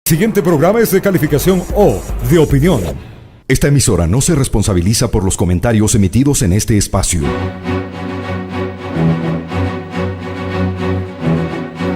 Siguiente programa es de calificación O, de opinión. Esta emisora no se responsabiliza por los comentarios emitidos en este espacio.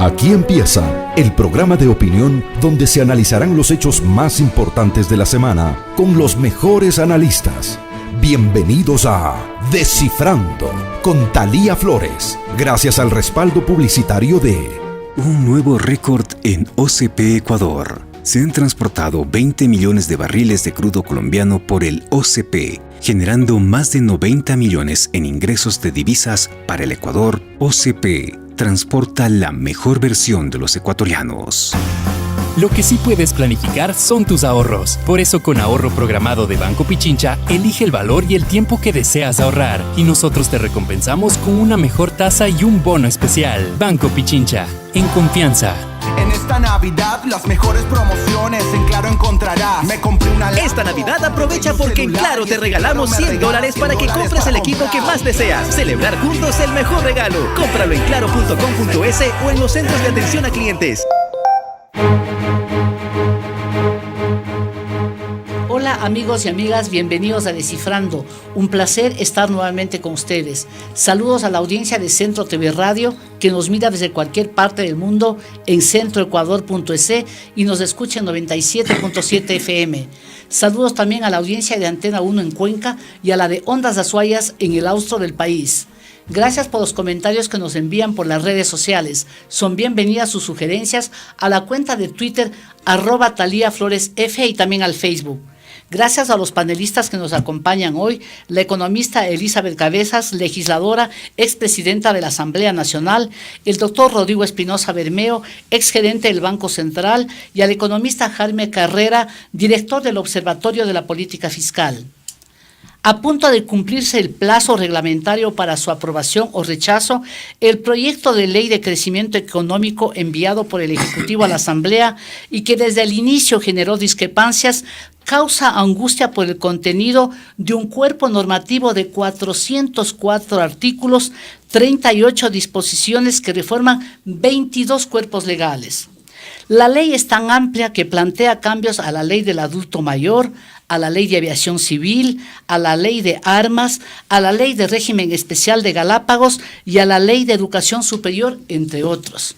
Aquí empieza el programa de opinión donde se analizarán los hechos más importantes de la semana con los mejores analistas. Bienvenidos a Descifrando con Thalía Flores, gracias al respaldo publicitario de... Un nuevo récord en OCP Ecuador. Se han transportado 20 millones de barriles de crudo colombiano por el OCP, generando más de 90 millones en ingresos de divisas para el Ecuador. OCP transporta la mejor versión de los ecuatorianos. Lo que sí puedes planificar son tus ahorros. Por eso, con ahorro programado de Banco Pichincha, elige el valor y el tiempo que deseas ahorrar. Y nosotros te recompensamos con una mejor tasa y un bono especial. Banco Pichincha, en confianza. En esta Navidad, las mejores promociones en Claro encontrarás. Me compré una... Esta Navidad aprovecha porque en Claro te regalamos $100 para que compres el equipo que más deseas. Celebrar juntos el mejor regalo. Cómpralo en claro.com.es o en los centros de atención a clientes. Hola amigos y amigas, bienvenidos a Descifrando. Un placer estar nuevamente con ustedes. Saludos a la audiencia de Centro TV Radio, que nos mira desde cualquier parte del mundo en centroecuador.es y nos escucha en 97.7 FM. Saludos también a la audiencia de Antena 1 en Cuenca y a la de Ondas Azuayas en el austro del país. Gracias por los comentarios que nos envían por las redes sociales. Son bienvenidas sus sugerencias a la cuenta de Twitter @ThalíaFloresF y también al Facebook. Gracias a los panelistas que nos acompañan hoy, la economista Elizabeth Cabezas, legisladora, expresidenta de la Asamblea Nacional, el doctor Rodrigo Espinosa Bermeo, exgerente del Banco Central, y al economista Jaime Carrera, director del Observatorio de la Política Fiscal. A punto de cumplirse el plazo reglamentario para su aprobación o rechazo, el proyecto de ley de crecimiento económico enviado por el Ejecutivo a la Asamblea y que desde el inicio generó discrepancias, causa angustia por el contenido de un cuerpo normativo de 404 artículos, 38 disposiciones que reforman 22 cuerpos legales. La ley es tan amplia que plantea cambios a la ley del adulto mayor, a la ley de aviación civil, a la ley de armas, a la ley de régimen especial de Galápagos y a la ley de educación superior, entre otros.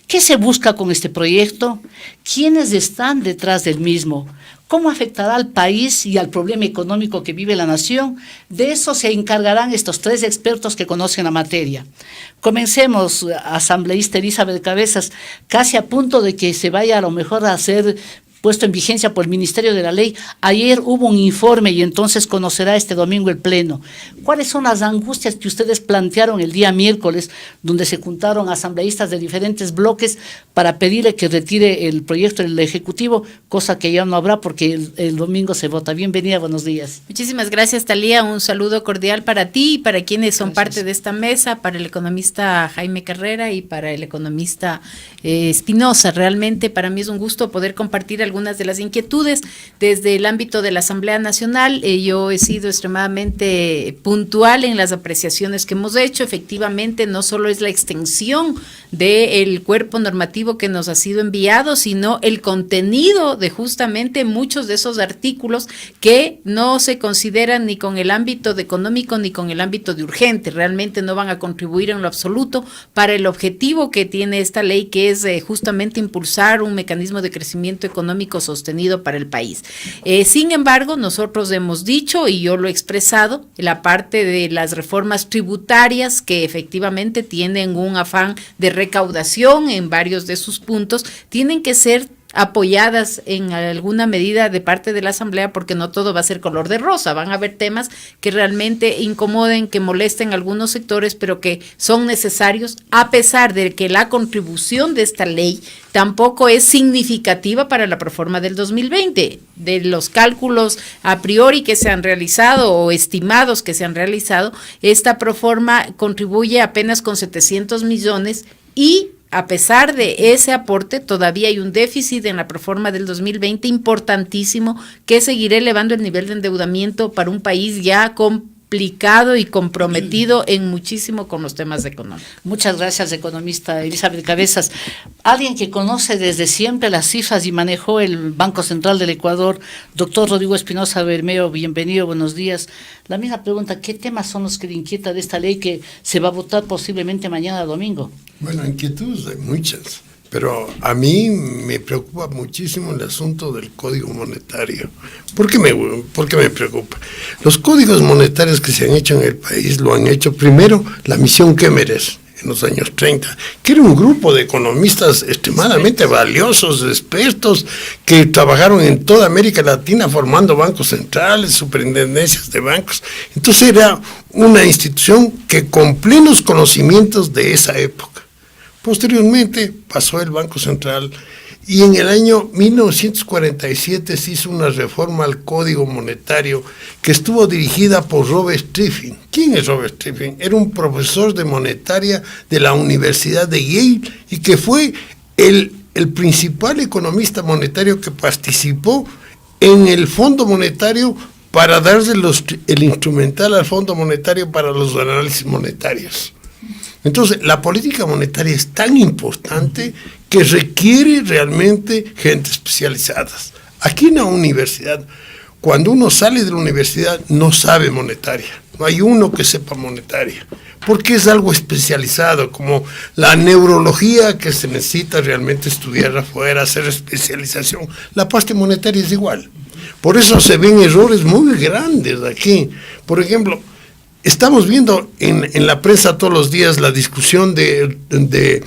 ¿Qué se busca con este proyecto? ¿Quiénes están detrás del mismo? ¿Cómo afectará al país y al problema económico que vive la nación? De eso se encargarán estos tres expertos que conocen la materia. Comencemos, asambleísta Elizabeth Cabezas, casi a punto de que se vaya a lo mejor a ser puesto en vigencia por el Ministerio de la Ley. Ayer hubo un informe y entonces conocerá este domingo el Pleno. ¿Cuáles son las angustias que ustedes plantearon el día miércoles, donde se juntaron asambleístas de diferentes bloques para pedirle que retire el proyecto del Ejecutivo, cosa que ya no habrá porque el domingo se vota? Bienvenida, buenos días. Muchísimas gracias, Thalía. Un saludo cordial para ti y para quienes son parte de esta mesa, para el economista Jaime Carrera y para el economista Espinosa. Realmente para mí es un gusto poder compartir algunas de las inquietudes desde el ámbito de la Asamblea Nacional. Yo he sido extremadamente puntual en las apreciaciones que hemos hecho. Efectivamente, no solo es la extensión del cuerpo normativo que nos ha sido enviado, sino el contenido de justamente muchos de esos artículos que no se consideran ni con el ámbito de económico ni con el ámbito de urgente. Realmente no van a contribuir en lo absoluto para el objetivo que tiene esta ley, que es justamente impulsar un mecanismo de crecimiento económico sostenido para el país. Sin embargo, nosotros hemos dicho, y yo lo he expresado, la parte de las reformas tributarias que efectivamente tienen un afán de recaudación en varios de sus puntos, tienen que ser apoyadas en alguna medida de parte de la Asamblea, porque no todo va a ser color de rosa. Van a haber temas que realmente incomoden, que molesten a algunos sectores, pero que son necesarios, a pesar de que la contribución de esta ley tampoco es significativa para la proforma del 2020. De los cálculos a priori que se han realizado o estimados que se han realizado, esta proforma contribuye apenas con 700 millones y a pesar de ese aporte, todavía hay un déficit en la proforma del 2020 importantísimo que seguirá elevando el nivel de endeudamiento para un país ya con implicado y comprometido en muchísimo con los temas económicos. Muchas gracias, economista Elizabeth Cabezas. Alguien que conoce desde siempre las cifras y manejó el Banco Central del Ecuador, doctor Rodrigo Espinosa Bermeo, bienvenido, buenos días. La misma pregunta, ¿qué temas son los que le inquieta de esta ley que se va a votar posiblemente mañana domingo? Bueno, inquietudes hay muchas, pero a mí me preocupa muchísimo el asunto del código monetario. ¿Por qué me preocupa? Los códigos monetarios que se han hecho en el país lo han hecho primero la misión Kemmerer en los años 30, que era un grupo de economistas extremadamente valiosos, expertos, que trabajaron en toda América Latina formando bancos centrales, superintendencias de bancos. Entonces era una institución que con plenos conocimientos de esa época. Posteriormente pasó el Banco Central y en el año 1947 se hizo una reforma al Código Monetario que estuvo dirigida por Robert Triffin. ¿Quién es Robert Triffin? Era un profesor de monetaria de la Universidad de Yale y que fue el principal economista monetario que participó en el Fondo Monetario para darle el instrumental al Fondo Monetario para los análisis monetarios. Entonces, la política monetaria es tan importante que requiere realmente gente especializada. Aquí en la universidad, cuando uno sale de la universidad, no sabe monetaria. No hay uno que sepa monetaria, porque es algo especializado, como la neurología que se necesita realmente estudiar afuera, hacer especialización. La parte monetaria es igual. Por eso se ven errores muy grandes aquí. Por ejemplo, estamos viendo en la prensa todos los días la discusión de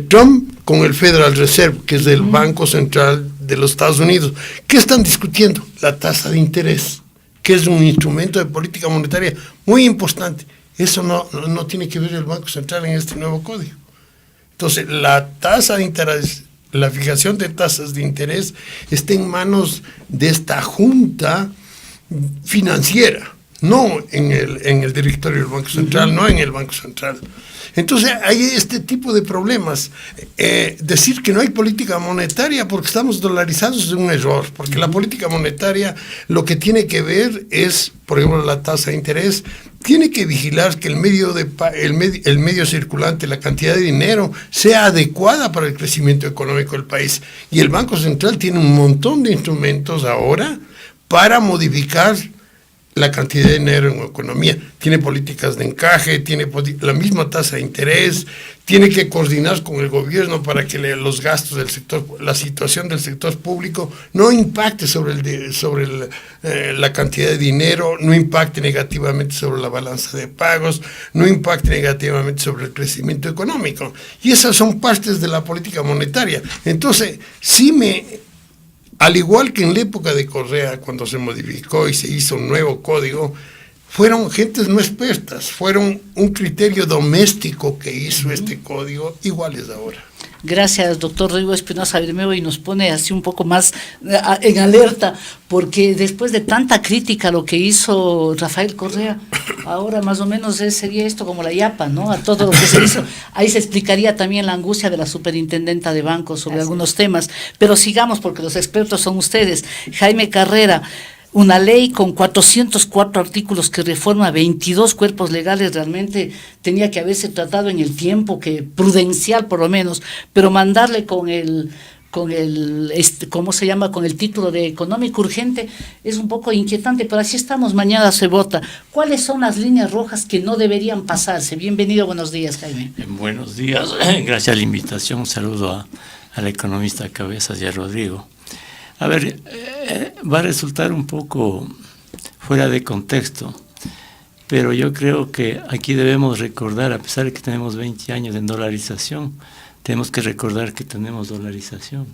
Trump con el Federal Reserve, que es el Banco Central de los Estados Unidos. ¿Qué están discutiendo? La tasa de interés, que es un instrumento de política monetaria muy importante. Eso no tiene que ver el Banco Central en este nuevo código. Entonces, la tasa de interés, la fijación de tasas de interés está en manos de esta junta financiera, no en el directorio del Banco Central, no en el Banco Central. Entonces hay este tipo de problemas. Decir que no hay política monetaria porque estamos dolarizados es un error, porque la política monetaria lo que tiene que ver es, por ejemplo, la tasa de interés, tiene que vigilar que el medio circulante, la cantidad de dinero, sea adecuada para el crecimiento económico del país. Y el Banco Central tiene un montón de instrumentos ahora para modificar la cantidad de dinero en la economía. Tiene políticas de encaje, tiene la misma tasa de interés, tiene que coordinar con el gobierno para que los gastos del sector, la situación del sector público no impacte sobre la cantidad de dinero, no impacte negativamente sobre la balanza de pagos, no impacte negativamente sobre el crecimiento económico. Y esas son partes de la política monetaria. Entonces, al igual que en la época de Correa, cuando se modificó y se hizo un nuevo código, fueron gentes no expertas, fueron un criterio doméstico que hizo este código, iguales ahora. Gracias, doctor Rodrigo Espinosa Bermeo, y nos pone así un poco más en alerta, porque después de tanta crítica a lo que hizo Rafael Correa, ahora más o menos sería esto como la yapa, ¿no? A todo lo que se hizo. Ahí se explicaría también la angustia de la superintendenta de bancos sobre algunos temas, pero sigamos porque los expertos son ustedes. Jaime Carrera, una ley con 404 artículos que reforma 22 cuerpos legales, realmente tenía que haberse tratado en el tiempo prudencial por lo menos, pero mandarle con el ¿cómo se llama? Con el título de económico urgente es un poco inquietante, pero así estamos, mañana se vota. ¿Cuáles son las líneas rojas que no deberían pasarse? Bienvenido, buenos días, Jaime. Buenos días, gracias a la invitación, un saludo al economista Cabezas y a Rodrigo. A ver, va a resultar un poco fuera de contexto, pero yo creo que aquí debemos recordar, a pesar de que tenemos 20 años en dolarización, tenemos que recordar que tenemos dolarización.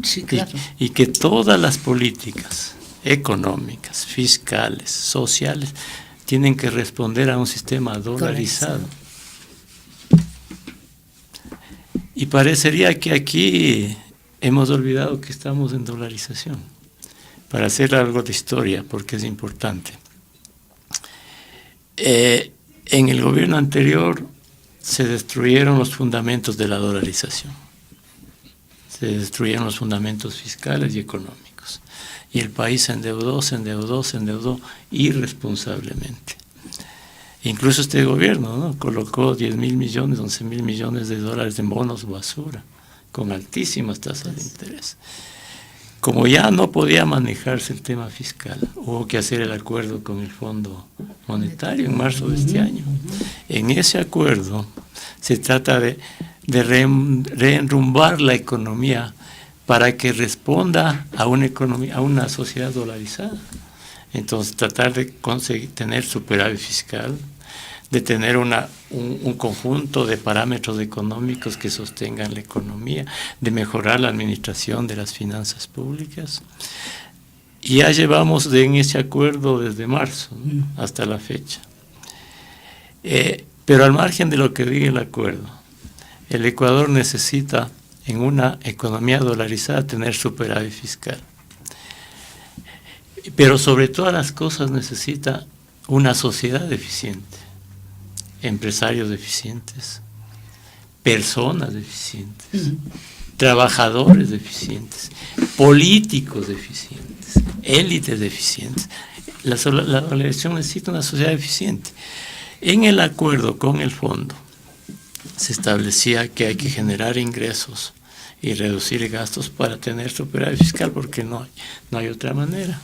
Sí, claro. Y que todas las políticas económicas, fiscales, sociales, tienen que responder a un sistema dolarizado. Y parecería que aquí hemos olvidado que estamos en dolarización, para hacer algo de historia, porque es importante. En el gobierno anterior se destruyeron los fundamentos de la dolarización, se destruyeron los fundamentos fiscales y económicos. económicos. Y el país se endeudó irresponsablemente. Incluso este gobierno, ¿no?, colocó 10.000 millones, 11.000 millones de dólares en bonos basura, con altísimas tasas de interés. Como ya no podía manejarse el tema fiscal, hubo que hacer el acuerdo con el Fondo Monetario en marzo de este año. En ese acuerdo se trata de reenrumbar la economía para que responda a una economía, a una sociedad dolarizada. Entonces, tratar de conseguir tener superávit fiscal, de tener un conjunto de parámetros económicos que sostengan la economía, de mejorar la administración de las finanzas públicas. Y ya llevamos en ese acuerdo desde marzo, ¿no?, hasta la fecha. Pero al margen de lo que diga el acuerdo, el Ecuador necesita, en una economía dolarizada, tener superávit fiscal. Pero sobre todas las cosas necesita una sociedad eficiente, empresarios eficientes, personas eficientes, trabajadores eficientes, políticos eficientes, élites eficientes. La dolarización necesita una sociedad eficiente. En el acuerdo con el fondo se establecía que hay que generar ingresos y reducir gastos para tener superávit fiscal, porque no hay otra manera.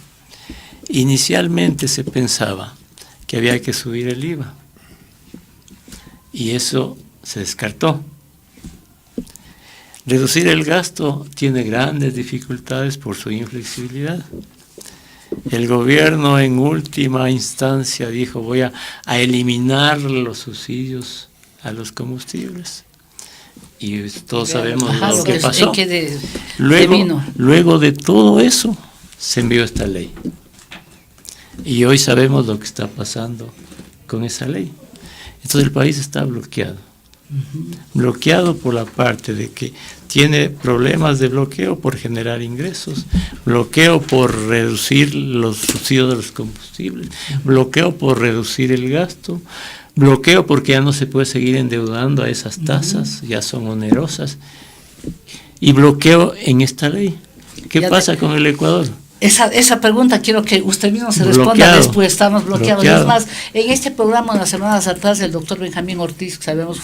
Inicialmente se pensaba que había que subir el IVA, y eso se descartó. Reducir el gasto tiene grandes dificultades por su inflexibilidad. El gobierno en última instancia dijo: voy a eliminar los subsidios a los combustibles. Y todos sabemos lo que pasó. Luego de todo eso se envió esta ley. Y hoy sabemos lo que está pasando con esa ley. Entonces el país está bloqueado. Bloqueado por la parte de que tiene problemas de bloqueo por generar ingresos, bloqueo por reducir los subsidios de los combustibles, bloqueo por reducir el gasto, bloqueo porque ya no se puede seguir endeudando a esas tasas, ya son onerosas, y bloqueo en esta ley. ¿Qué pasa con el Ecuador? Esa pregunta quiero que usted mismo se responda después. Estamos bloqueados. Es más, en este programa, unas semanas atrás, el doctor Benjamín Ortiz, que sabemos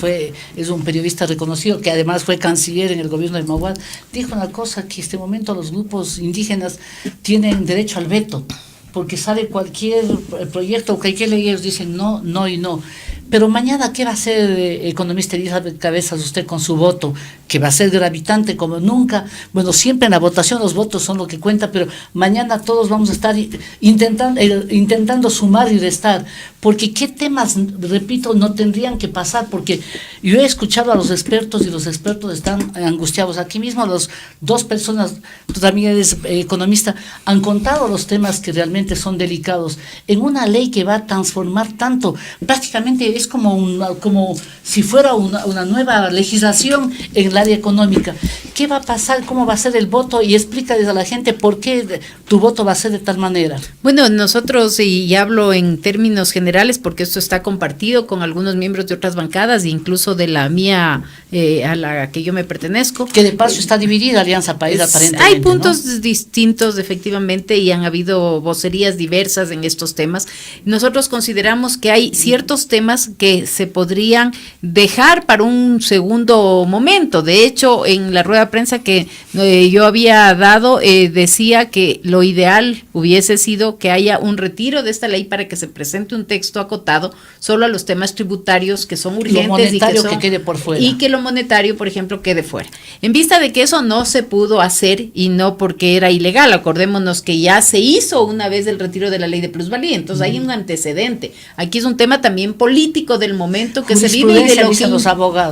es un periodista reconocido, que además fue canciller en el gobierno de Maguad, dijo una cosa: que en este momento los grupos indígenas tienen derecho al veto, porque sale cualquier proyecto o cualquier ley, ellos dicen no, no y no. Pero mañana, ¿qué va a hacer, economista Elizabeth Cabezas, usted con su voto? Que va a ser gravitante como nunca. Bueno, siempre en la votación los votos son lo que cuenta, pero mañana todos vamos a estar intentando sumar y restar. Porque qué temas, repito, no tendrían que pasar, porque yo he escuchado a los expertos y los expertos están angustiados. Aquí mismo las dos personas, tú también eres economista, han contado los temas que realmente son delicados. En una ley que va a transformar tanto, prácticamente es como si fuera una nueva legislación en el área económica. ¿Qué va a pasar? ¿Cómo va a ser el voto? Y explícales a la gente por qué tu voto va a ser de tal manera. Bueno, nosotros, y hablo en términos generales porque esto está compartido con algunos miembros de otras bancadas e incluso de la mía, a la que yo me pertenezco. Que de paso está dividida Alianza País, aparentemente. Hay puntos distintos, efectivamente, y han habido vocerías diversas en estos temas. Nosotros consideramos que hay ciertos temas que se podrían dejar para un segundo momento. De hecho, en la rueda de prensa que yo había dado, decía que lo ideal hubiese sido que haya un retiro de esta ley para que se presente un texto acotado solo a los temas tributarios que son urgentes, lo monetario que quede por fuera, y que lo monetario, por ejemplo, quede fuera. En vista de que eso no se pudo hacer, y no porque era ilegal, acordémonos que ya se hizo una vez el retiro de la ley de plusvalía, entonces hay un antecedente. Aquí es un tema también político del momento que se vive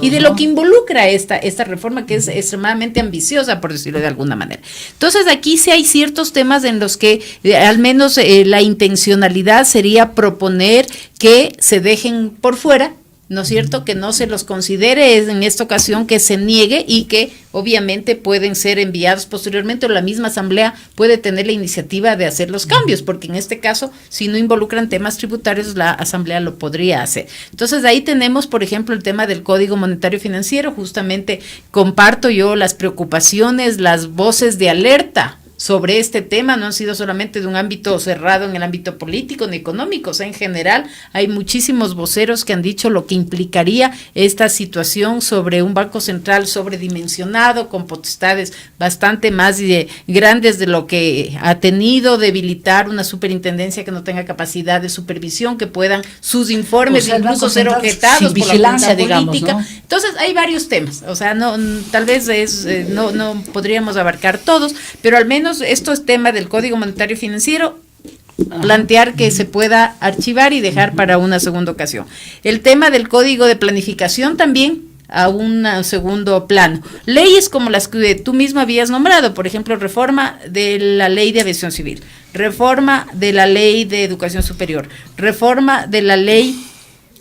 y de lo que involucra esta reforma, que es extremadamente ambiciosa, por decirlo de alguna manera. Entonces aquí sí hay ciertos temas en los que al menos la intencionalidad sería proponer que se dejen por fuera, ¿no es cierto?, que no se los considere en esta ocasión, que se niegue, y que obviamente pueden ser enviados posteriormente, o la misma asamblea puede tener la iniciativa de hacer los cambios, porque en este caso, si no involucran temas tributarios, la asamblea lo podría hacer. Entonces ahí tenemos, por ejemplo, el tema del Código Monetario Financiero. Justamente comparto yo las preocupaciones, las voces de alerta sobre este tema, no han sido solamente de un ámbito cerrado en el ámbito político ni económico, o sea, en general hay muchísimos voceros que han dicho lo que implicaría esta situación sobre un Banco Central sobredimensionado, con potestades bastante más grandes de lo que ha tenido, debilitar una superintendencia que no tenga capacidad de supervisión, que puedan sus informes incluso ser objetados por vigilancia, la Junta política. ¿no? Entonces hay varios temas, o sea, tal vez no podríamos abarcar todos, pero al menos esto es tema del Código Monetario Financiero, plantear que se pueda archivar y dejar para una segunda ocasión. El tema del Código de Planificación también a un segundo plano. Leyes como las que tú misma habías nombrado, por ejemplo, reforma de la Ley de Aviación Civil, reforma de la Ley de Educación Superior, reforma de la Ley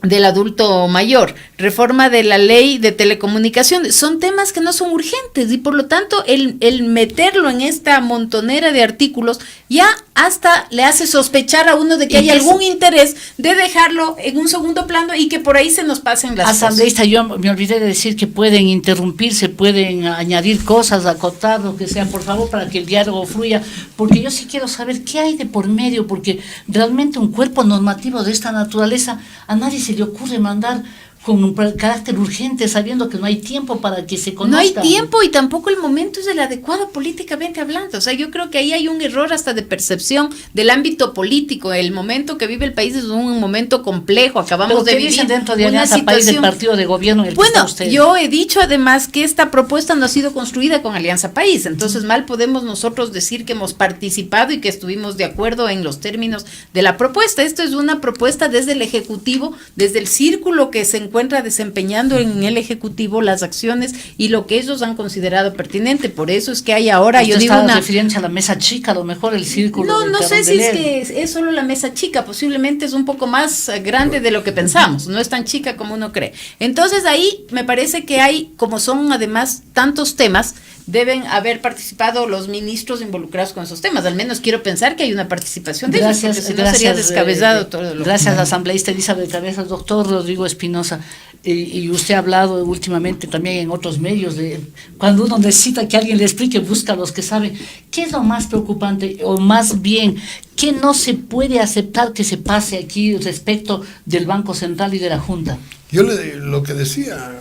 del adulto mayor, reforma de la ley de telecomunicaciones, son temas que no son urgentes y por lo tanto el meterlo en esta montonera de artículos ya hasta le hace sospechar a uno de que hay algún interés de dejarlo en un segundo plano y que por ahí se nos pasen las asambleísta, cosas. yo me olvidé de decir que pueden interrumpirse, pueden añadir cosas, acotar, lo que sea, por favor, para que el diálogo fluya, porque yo sí quiero saber qué hay de por medio, porque realmente un cuerpo normativo de esta naturaleza a nadie se le ocurre mandar con un carácter urgente, sabiendo que no hay tiempo para que se conozca. No hay tiempo y tampoco el momento es el adecuado políticamente hablando. O sea, yo creo que ahí hay un error hasta de percepción del ámbito político. El momento que vive el país es un momento complejo. Acabamos de vivir dentro de una Alianza situación. País del partido de gobierno en el que está usted. Yo he dicho además que esta propuesta no ha sido construida con Alianza País. Entonces, mal podemos nosotros decir que hemos participado y que estuvimos de acuerdo en los términos de la propuesta. Esto es una propuesta desde el Ejecutivo, desde el círculo que se encuentra desempeñando en el Ejecutivo las acciones y lo que ellos han considerado pertinente. Por eso es que hay ahora, yo digo, una referencia a la mesa chica, a lo mejor el círculo. No sé si es que es solo la mesa chica, posiblemente es un poco más grande de lo que pensamos, no es tan chica como uno cree. Entonces ahí me parece que hay, como son además tantos temas, deben haber participado los ministros involucrados con esos temas. Al menos quiero pensar que hay una participación de ellos, porque si no sería descabezado todo lo Gracias, asambleísta Elizabeth Cabezas. Doctor Rodrigo Espinosa, y usted ha hablado últimamente también en otros medios de cuando uno necesita que alguien le explique, busca a los que saben. ¿Qué es lo más preocupante, o más bien, qué no se puede aceptar que se pase aquí respecto del Banco Central y de la Junta? Yo lo que decía,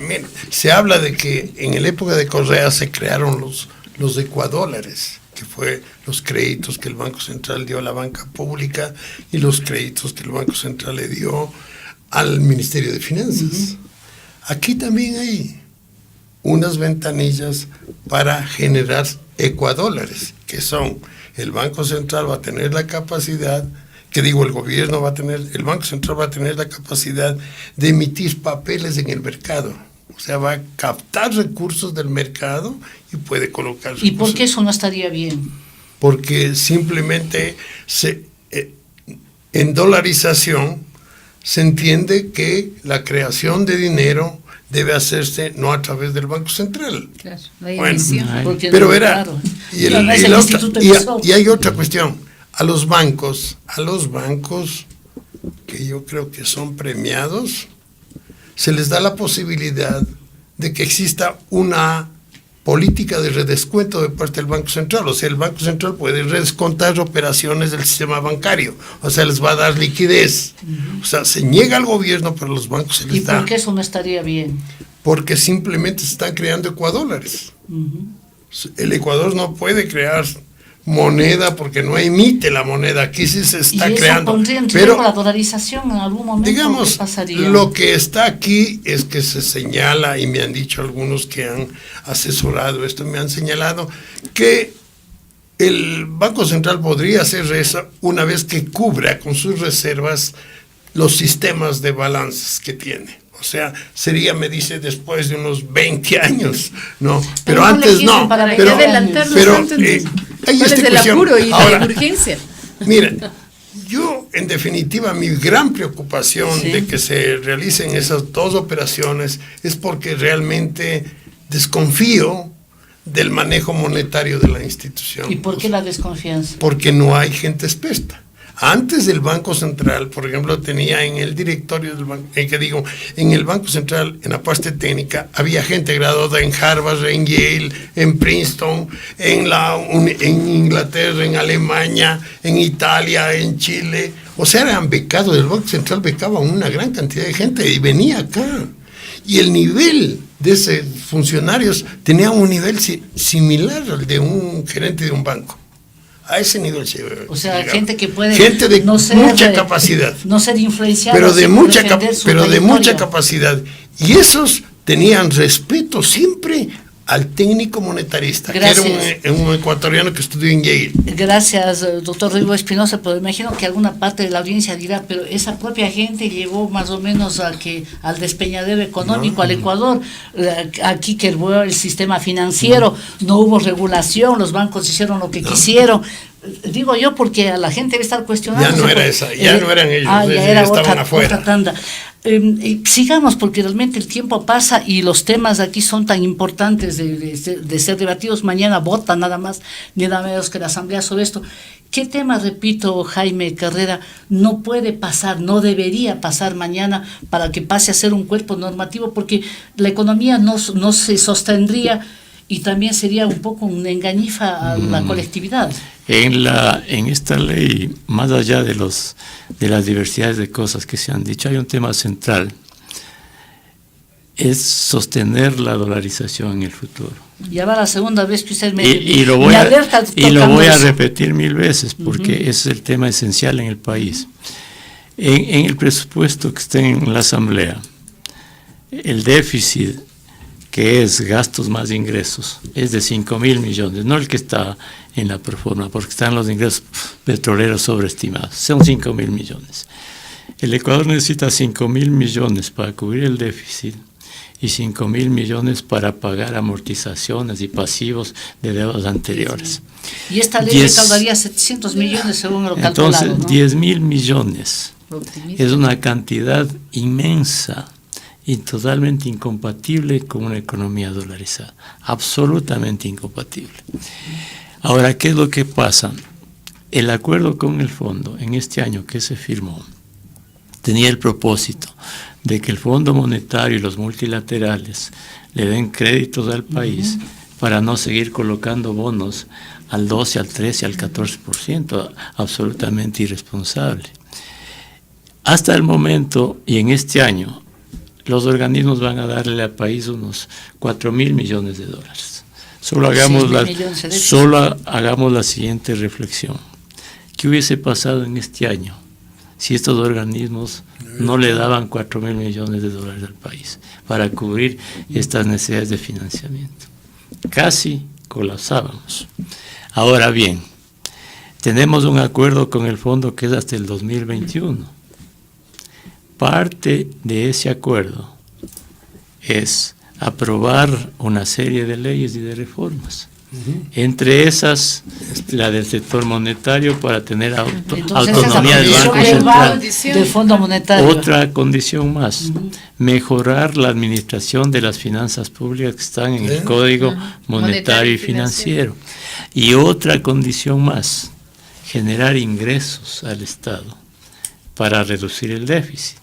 mira, se habla de que en la época de Correa se crearon los ecuadólares, que fue los créditos que el Banco Central dio a la banca pública y los créditos que el Banco Central le dio al Ministerio de Finanzas. Aquí también hay unas ventanillas para generar ecuadólares, que son, el Banco Central va a tener la capacidad, el gobierno va a tener, el Banco Central va a tener la capacidad de emitir papeles en el mercado. O sea, va a captar recursos del mercado y puede colocar recursos. ¿Y por qué eso no estaría bien? Porque simplemente en dolarización se entiende que la creación de dinero debe hacerse no a través del Banco Central. Claro, pero era, y hay otra cuestión. A los bancos que yo creo que son premiados, se les da la posibilidad de que exista una política de redescuento de parte del Banco Central. O sea, el Banco Central puede redescontar operaciones del sistema bancario. O sea, les va a dar liquidez. O sea, se niega al gobierno, pero los bancos se les da. ¿Y por qué eso no estaría bien? Porque simplemente se están creando ecuadólares. El Ecuador no puede crear moneda porque no emite la moneda. Aquí sí se está creando. Pero la dolarización en algún momento, digamos, ¿qué pasaría? Lo que está aquí es que se señala, y me han dicho algunos que han asesorado esto, me han señalado que el Banco Central podría hacer eso una vez que cubra con sus reservas los sistemas de balances que tiene. O sea, sería, me dice, después de unos 20 años, ¿no? Pero antes no. Pero hay esta del cuestión. Apuro y ahora, de urgencia. Miren, yo, en definitiva, mi gran preocupación de que se realicen esas dos operaciones es porque realmente desconfío del manejo monetario de la institución. ¿Y por qué la desconfianza? Porque no hay gente experta. Antes del Banco Central, por ejemplo, tenía en el directorio del banco, en el Banco Central, en la parte técnica, había gente graduada en Harvard, en Yale, en Princeton, en Inglaterra, en Alemania, en Italia, en Chile. O sea, eran becados, el Banco Central becaba a una gran cantidad de gente y venía acá. Y el nivel de esos funcionarios tenía un nivel similar al de un gerente de un banco. A ese nivel se O sea, llegaba. Gente que puede gente de no ser, mucha capacidad, no ser influenciada, pero de mucha mucha capacidad. Y esos tenían respeto siempre al técnico monetarista, Gracias. que era un ecuatoriano que estudió en Yale. Gracias, doctor Rodrigo Espinosa, pero imagino que alguna parte de la audiencia dirá, pero esa propia gente llevó más o menos al despeñadero económico, al Ecuador, aquí que el sistema financiero, no hubo regulación, los bancos hicieron lo que quisieron. Digo yo porque a la gente debe estar cuestionando. Ya no era esa, ya no eran ellos, ya era estaban afuera. otra tanda. Sigamos porque realmente el tiempo pasa y los temas aquí son tan importantes de ser debatidos. Mañana vota nada más, ni nada menos que la Asamblea sobre esto. ¿Qué tema, repito, Jaime Carrera, no puede pasar, no debería pasar mañana para que pase a ser un cuerpo normativo? Porque la economía no se sostendría y también sería un poco una engañifa a la colectividad. En esta ley, más allá de las diversidades de cosas que se han dicho, hay un tema central, es sostener la dolarización en el futuro. Ya va la segunda vez que usted lo voy a repetir 1000 veces, porque ese es el tema esencial en el país. En el presupuesto que está en la Asamblea, el déficit, que es gastos más ingresos, es de 5.000 millones, no el que está en la proforma, porque están los ingresos petroleros sobreestimados, son 5.000 millones. El Ecuador necesita 5.000 millones para cubrir el déficit y 5.000 millones para pagar amortizaciones y pasivos de deudas anteriores. Y esta ley recaudaría 700 millones según lo calculado, entonces, ¿no? 10.000 millones es una cantidad inmensa y totalmente incompatible con una economía dolarizada, absolutamente incompatible. Ahora, ¿qué es lo que pasa? El acuerdo con el fondo en este año que se firmó tenía el propósito de que el Fondo Monetario y los multilaterales le den créditos al país para no seguir colocando bonos al 12, al 13, al 14%, absolutamente irresponsable. Hasta el momento y en este año, los organismos van a darle al país unos 4.000 millones de dólares. Solo hagamos la siguiente reflexión. ¿Qué hubiese pasado en este año si estos organismos no le daban 4.000 millones de dólares al país para cubrir estas necesidades de financiamiento? Casi colapsábamos. Ahora bien, tenemos un acuerdo con el fondo que es hasta el 2021. Parte de ese acuerdo es aprobar una serie de leyes y de reformas. Entre esas, la del sector monetario para tener autonomía del Banco Central. Del Fondo Monetario. Otra condición más, mejorar la administración de las finanzas públicas que están en el Código Monetario y Financiero. Y otra condición más, generar ingresos al Estado para reducir el déficit.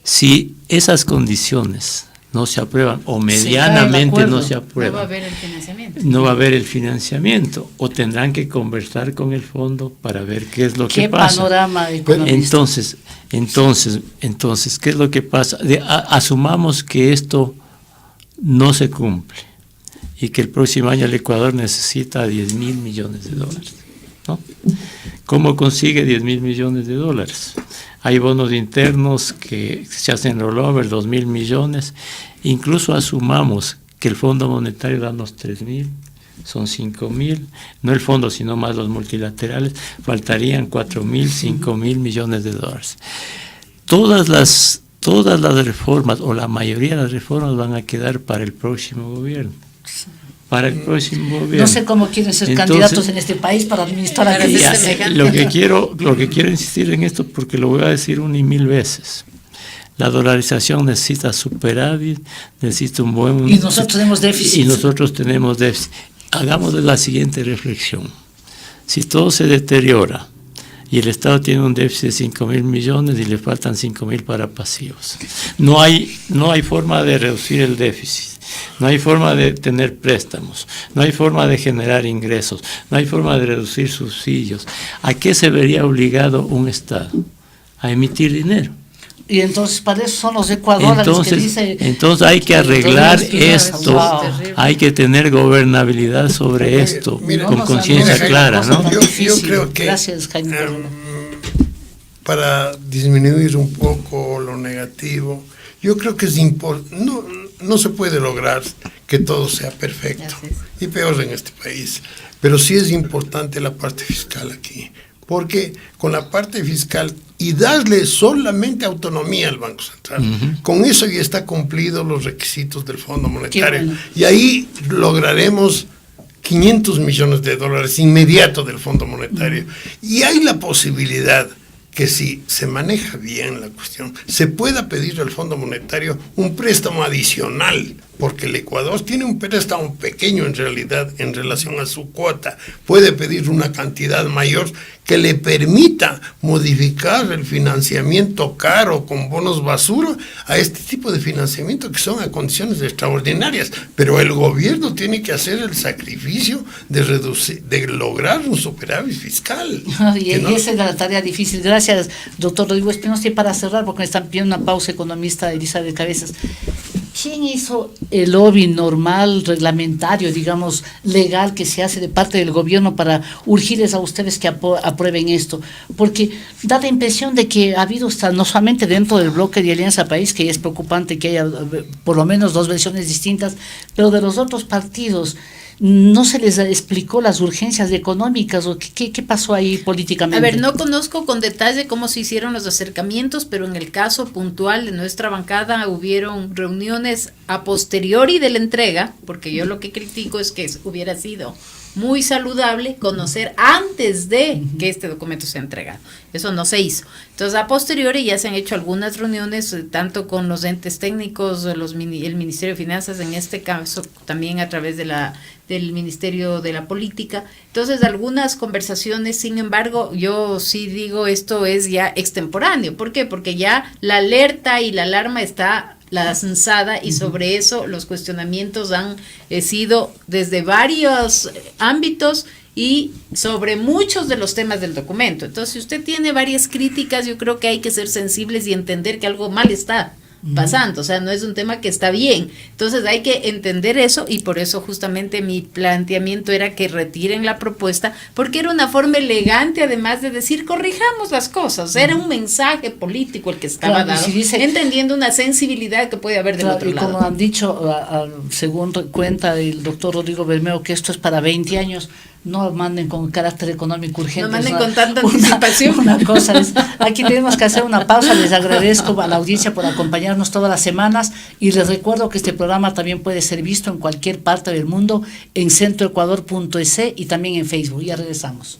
Si esas condiciones no se aprueban o medianamente no se aprueban, no va a haber el financiamiento. No va a haber el financiamiento o tendrán que conversar con el fondo para ver qué es lo que pasa. ¿Qué panorama económico? Entonces, ¿qué es lo que pasa? Asumamos que esto no se cumple y que el próximo año el Ecuador necesita 10.000 millones de dólares, ¿no? ¿Cómo consigue 10.000 millones de dólares? Hay bonos internos que se hacen rollover, 2.000 millones. Incluso asumamos que el Fondo Monetario da unos 3.000, son 5.000, no el fondo, sino más los multilaterales, faltarían 4.000, 5.000 millones de dólares. Todas las reformas, o la mayoría de las reformas, van a quedar para el próximo gobierno. Para el próximo gobierno. No sé cómo quieren ser candidatos en este país para administrar aquí. Lo que quiero insistir en esto, porque lo voy a decir 1 y 1000 veces. La dolarización necesita superávit, necesita un buen... Y nosotros tenemos déficit. Hagamos la siguiente reflexión. Si todo se deteriora y el Estado tiene un déficit de 5.000 millones y le faltan 5.000 para pasivos. No hay forma de reducir el déficit, no hay forma de tener préstamos, no hay forma de generar ingresos, no hay forma de reducir subsidios. ¿A qué se vería obligado un Estado? A emitir dinero. Y entonces para eso son los ecuadores que dicen... Entonces hay que arreglar esto, hay que tener gobernabilidad sobre esto, con conciencia clara, ¿no? Yo creo que gracias, Jaime. Para disminuir un poco lo negativo, yo creo que es importante, no se puede lograr que todo sea perfecto, y peor en este país, pero sí es importante la parte fiscal aquí. Porque con la parte fiscal y darle solamente autonomía al Banco Central, con eso ya está cumplido los requisitos del Fondo Monetario. Bueno. Y ahí lograremos 500 millones de dólares inmediato del Fondo Monetario. Y hay la posibilidad que si se maneja bien la cuestión, se pueda pedir al Fondo Monetario un préstamo adicional, porque el Ecuador tiene un préstamo pequeño en realidad en relación a su cuota. Puede pedir una cantidad mayor que le permita modificar el financiamiento caro con bonos basura a este tipo de financiamiento que son a condiciones extraordinarias. Pero el gobierno tiene que hacer el sacrificio de lograr un superávit fiscal. Y esa es la tarea difícil. Gracias, doctor Rodrigo Espinosa. Y para cerrar, porque me están pidiendo una pausa, economista Elizabeth Cabezas. ¿Quién hizo el lobby normal, reglamentario, digamos, legal que se hace de parte del gobierno para urgirles a ustedes que aprueben esto? Porque da la impresión de que ha habido, no solamente dentro del bloque de Alianza País, que es preocupante que haya por lo menos dos versiones distintas, pero de los otros partidos, ¿no se les explicó las urgencias económicas o qué pasó ahí políticamente? A ver, no conozco con detalle cómo se hicieron los acercamientos, pero en el caso puntual de nuestra bancada hubieron reuniones a posteriori de la entrega, porque yo lo que critico es que hubiera sido muy saludable conocer antes de que este documento sea entregado. Eso no se hizo. Entonces, a posteriori ya se han hecho algunas reuniones, tanto con los entes técnicos, el Ministerio de Finanzas, en este caso también a través del Ministerio de la Política. Entonces, algunas conversaciones, sin embargo, yo sí digo esto es ya extemporáneo. ¿Por qué? Porque ya la alerta y la alarma está lanzada y sobre eso los cuestionamientos han sido desde varios ámbitos y sobre muchos de los temas del documento. Entonces, si usted tiene varias críticas, yo creo que hay que ser sensibles y entender que algo mal está pasando, o sea, no es un tema que está bien. Entonces hay que entender eso y por eso justamente mi planteamiento era que retiren la propuesta, porque era una forma elegante además de decir corrijamos las cosas, era un mensaje político el que estaba dado, entendiendo una sensibilidad que puede haber del otro lado. Y como han dicho, según cuenta el doctor Rodrigo Bermeo, que esto es para 20 años, no manden con carácter económico urgente. No manden con tanta anticipación. Una cosa es, aquí tenemos que hacer una pausa. Les agradezco a la audiencia por acompañarnos todas las semanas y les recuerdo que este programa también puede ser visto en cualquier parte del mundo en centroecuador.es y también en Facebook. Ya regresamos.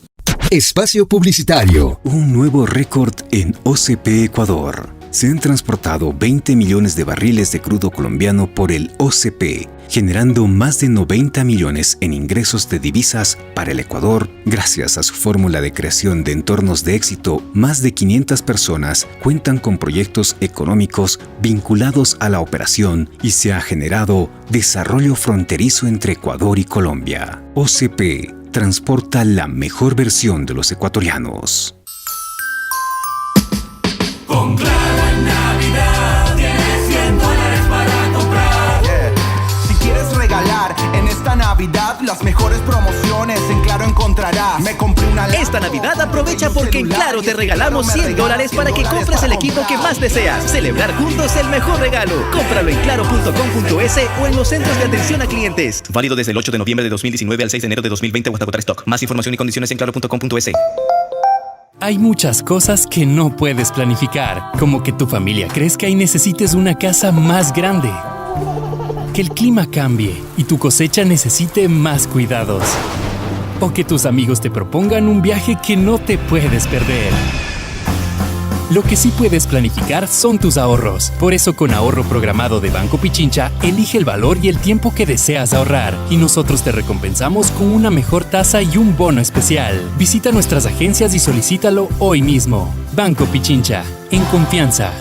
Espacio publicitario. Un nuevo récord en OCP Ecuador. Se han transportado 20 millones de barriles de crudo colombiano por el OCP, generando más de 90 millones en ingresos de divisas para el Ecuador. Gracias a su fórmula de creación de entornos de éxito, más de 500 personas cuentan con proyectos económicos vinculados a la operación y se ha generado desarrollo fronterizo entre Ecuador y Colombia. OCP transporta la mejor versión de los ecuatorianos. Con Claro en Navidad tienes $100 para comprar. Si quieres regalar en esta Navidad, las mejores promociones en Claro encontrarás. Me compré una laptop. Esta Navidad aprovecha porque en Claro te regalamos $100 para que compres el equipo que más deseas. Celebrar juntos el mejor regalo. Cómpralo en claro.com.es o en los centros de atención a clientes. Válido desde el 8 de noviembre de 2019 al 6 de enero de 2020 o hasta agotar stock. Más información y condiciones en claro.com.es. Hay muchas cosas que no puedes planificar, como que tu familia crezca y necesites una casa más grande, que el clima cambie y tu cosecha necesite más cuidados, o que tus amigos te propongan un viaje que no te puedes perder. Lo que sí puedes planificar son tus ahorros. Por eso con ahorro programado de Banco Pichincha, elige el valor y el tiempo que deseas ahorrar y nosotros te recompensamos con una mejor tasa y un bono especial. Visita nuestras agencias y solicítalo hoy mismo. Banco Pichincha, en confianza.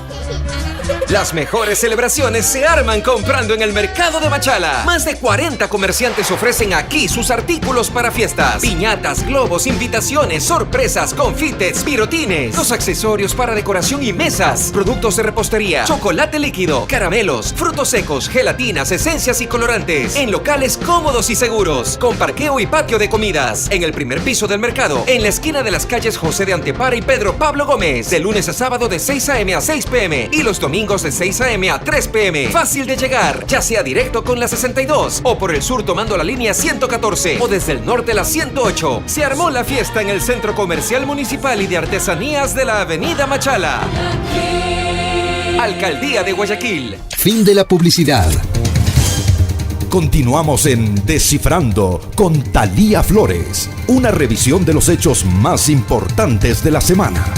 Las mejores celebraciones se arman comprando en el Mercado de Machala. Más de 40 comerciantes ofrecen aquí sus artículos para fiestas. Piñatas, globos, invitaciones, sorpresas, confites, pirotines, los accesorios para decoración y mesas, productos de repostería, chocolate líquido, caramelos, frutos secos, gelatinas, esencias y colorantes. En locales cómodos y seguros, con parqueo y patio de comidas. En el primer piso del mercado, en la esquina de las calles José de Antepara y Pedro Pablo Gómez. De lunes a sábado de 6 a.m. a 6 p.m. y los domingos de 6 a.m. a 3 p.m. Fácil de llegar, ya sea directo con la 62 o por el sur tomando la línea 114 o desde el norte la 108. Se armó la fiesta en el Centro Comercial Municipal y de Artesanías de la Avenida Machala. Alcaldía de Guayaquil. Fin de la publicidad. Continuamos en Descifrando con Thalía Flores, una revisión de los hechos más importantes de la semana.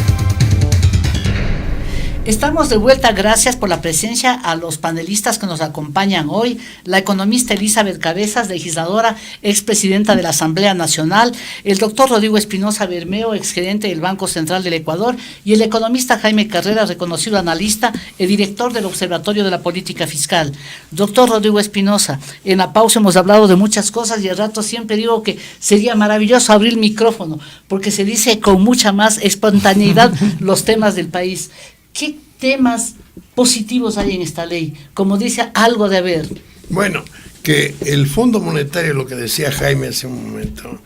Estamos de vuelta, gracias por la presencia a los panelistas que nos acompañan hoy, la economista Elizabeth Cabezas, legisladora, expresidenta de la Asamblea Nacional, el doctor Rodrigo Espinosa Bermeo, exgerente del Banco Central del Ecuador, y el economista Jaime Carrera, reconocido analista y director del Observatorio de la Política Fiscal. Doctor Rodrigo Espinosa, en la pausa hemos hablado de muchas cosas y al rato siempre digo que sería maravilloso abrir el micrófono, porque se dice con mucha más espontaneidad los temas del país. ¿Qué temas positivos hay en esta ley? Como dice, algo de haber. Bueno, que el Fondo Monetario, lo que decía Jaime hace un momento,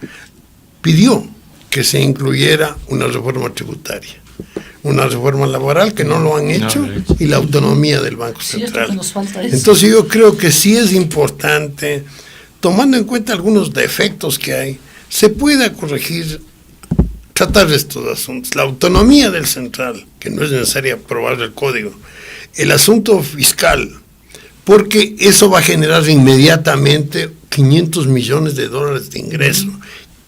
pidió que se incluyera una reforma tributaria, una reforma laboral, que no lo han hecho, y la autonomía del Banco Central. Nos falta eso. Entonces yo creo que sí es importante, tomando en cuenta algunos defectos que hay, se pueda corregir, tratar de estos asuntos. La autonomía del central, que no es necesaria aprobar el código, el asunto fiscal, porque eso va a generar inmediatamente 500 millones de dólares de ingreso,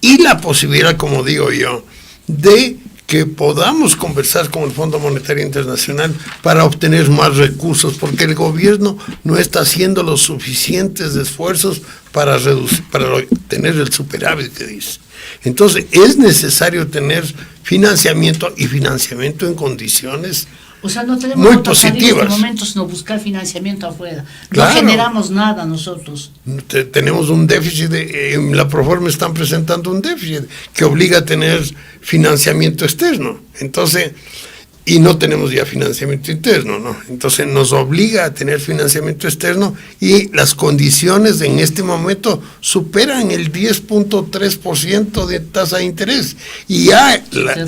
y la posibilidad, como digo yo, de que podamos conversar con el Fondo Monetario Internacional para obtener más recursos, porque el gobierno no está haciendo los suficientes esfuerzos para tener el superávit que dice. Entonces es necesario tener financiamiento, y financiamiento en condiciones O sea, no tenemos muy otra salida en positivas. este momento sino buscar financiamiento afuera. Claro. No generamos nada nosotros. Tenemos un déficit, en la Proforma están presentando un déficit que obliga a tener financiamiento externo. Entonces, y no tenemos ya financiamiento interno, ¿no? Entonces nos obliga a tener financiamiento externo, y las condiciones en este momento superan el 10.3% de tasa de interés, y ya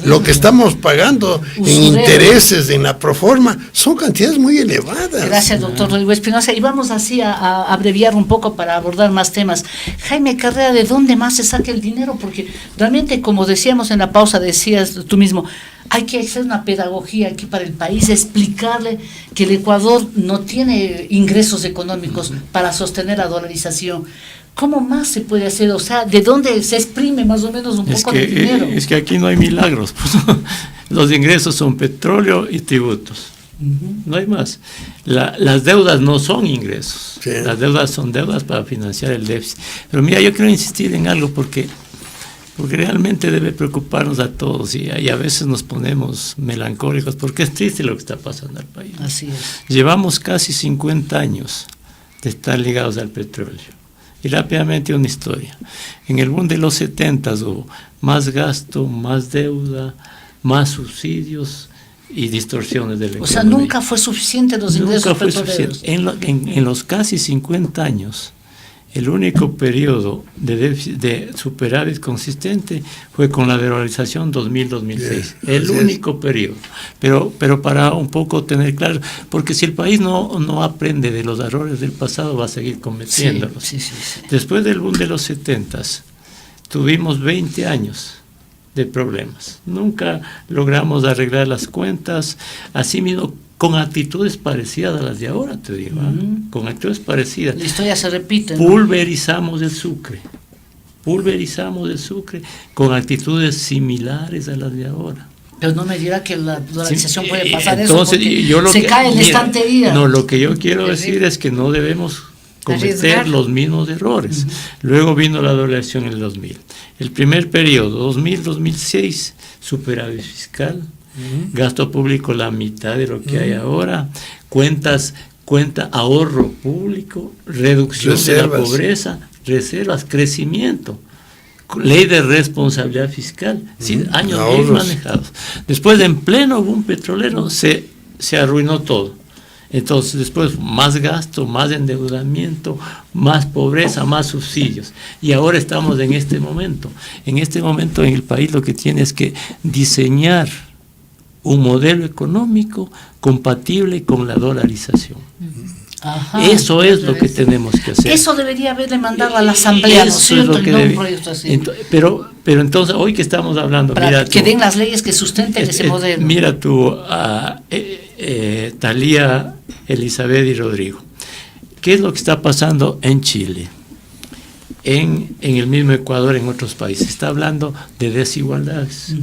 lo que estamos pagando en intereses en la Proforma son cantidades muy elevadas. Gracias, doctor Rodrigo Espinosa. Y vamos así a abreviar un poco para abordar más temas. Jaime Carrera, ¿de dónde más se saca el dinero? Porque realmente, como decíamos en la pausa, decías tú mismo, hay que hacer una pedagogía aquí para el país, explicarle que el Ecuador no tiene ingresos económicos para sostener la dolarización. ¿Cómo más se puede hacer? O sea, ¿de dónde se exprime más o menos un poco de dinero? Es que aquí no hay milagros. Pues, los ingresos son petróleo y tributos. No hay más. Las deudas no son ingresos. Sí. Las deudas son deudas para financiar el déficit. Pero mira, yo quiero insistir en algo porque realmente debe preocuparnos a todos, y a veces nos ponemos melancólicos porque es triste lo que está pasando al país. Así es. Llevamos casi 50 años de estar ligados al petróleo. Y rápidamente una historia. En el boom de los 70 hubo más gasto, más deuda, más subsidios y distorsiones de la economía. O sea, nunca fue suficiente los ingresos petroleros. En los casi 50 años, el único periodo de superávit consistente fue con la dolarización 2000-2006. El único periodo. Pero para un poco tener claro, porque si el país no aprende de los errores del pasado, va a seguir cometiéndolos. Sí. Después del boom de los 70s, tuvimos 20 años de problemas. Nunca logramos arreglar las cuentas, así mismo con actitudes parecidas a las de ahora, te digo, con actitudes parecidas. La historia se repite, ¿no? Pulverizamos el Sucre con actitudes similares a las de ahora. Pero no me dirá que la dolarización puede pasar entonces, eso, se cae en la estantería. No, lo que yo quiero decir es que no debemos cometer los mismos errores. Luego vino la dolarización en el 2000. El primer periodo, 2000-2006, superávit fiscal, gasto público la mitad de lo que hay ahora, cuenta ahorro público, reducción de la pobreza, reservas, crecimiento, ley de responsabilidad fiscal, años bien manejados. Después, en pleno boom petrolero, se arruinó todo. Entonces, después, más gasto, más endeudamiento, más pobreza, más subsidios. Y ahora estamos en este momento. En este momento, en el país, lo que tiene es que diseñar un modelo económico compatible con la dolarización. Ajá, eso es lo que tenemos que hacer. Eso debería haberle mandado a la Asamblea, ¿no es cierto? Pero entonces, hoy que estamos hablando... Para mira que den las leyes que sustenten ese modelo. Mira tú, Talía, Elizabeth y Rodrigo. ¿Qué es lo que está pasando en Chile? En el mismo Ecuador, en otros países. Está hablando de desigualdades.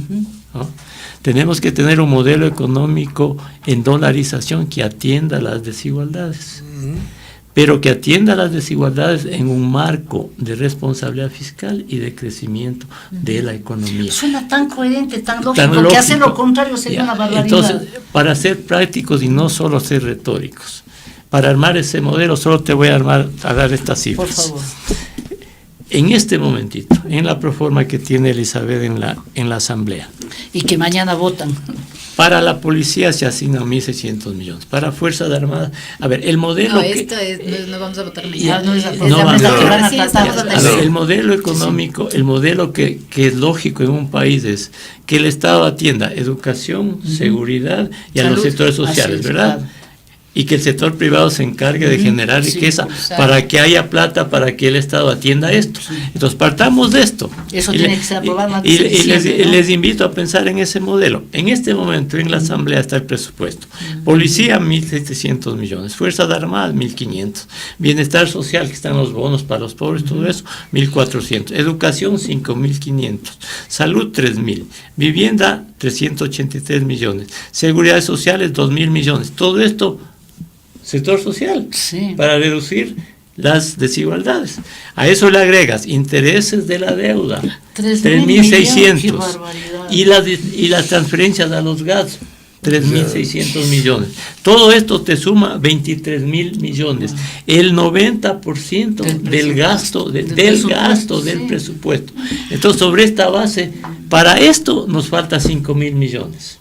¿No? Tenemos que tener un modelo económico en dolarización que atienda las desigualdades, pero que atienda las desigualdades en un marco de responsabilidad fiscal y de crecimiento de la economía. Suena tan coherente, tan lógico, que hacer lo contrario sería una barbaridad. Entonces, para ser prácticos y no solo ser retóricos, para armar ese modelo solo te voy a dar estas cifras. Por favor. En este momentito, en la proforma que tiene Elizabeth en la Asamblea. Y que mañana votan. Para la policía se asignan 1.600 millones. Para Fuerzas Armadas, a ver, el modelo... No vamos a votar mañana. El modelo económico, el modelo que es lógico en un país es que el Estado atienda educación, seguridad y a los sectores sociales, ¿verdad? Claro. Y que el sector privado se encargue de generar riqueza para que haya plata para que el Estado atienda esto. Entonces partamos de esto. Eso tiene que ser aprobado. Y les invito a pensar en ese modelo. En este momento en la Asamblea está el presupuesto. Policía 1.700 millones, Fuerzas Armadas 1.500, Bienestar Social, que están los bonos para los pobres, todo eso 1.400, Educación 5.500, Salud 3.000, Vivienda 383 millones, Seguridad Sociales 2.000 millones. Todo esto sector social, para reducir las desigualdades. A eso le agregas intereses de la deuda, 3.600, y las transferencias a los gastos, 3.600 millones. Todo esto te suma 23.000 millones, el 90% del gasto del presupuesto. Entonces, sobre esta base, para esto nos falta 5.000 millones.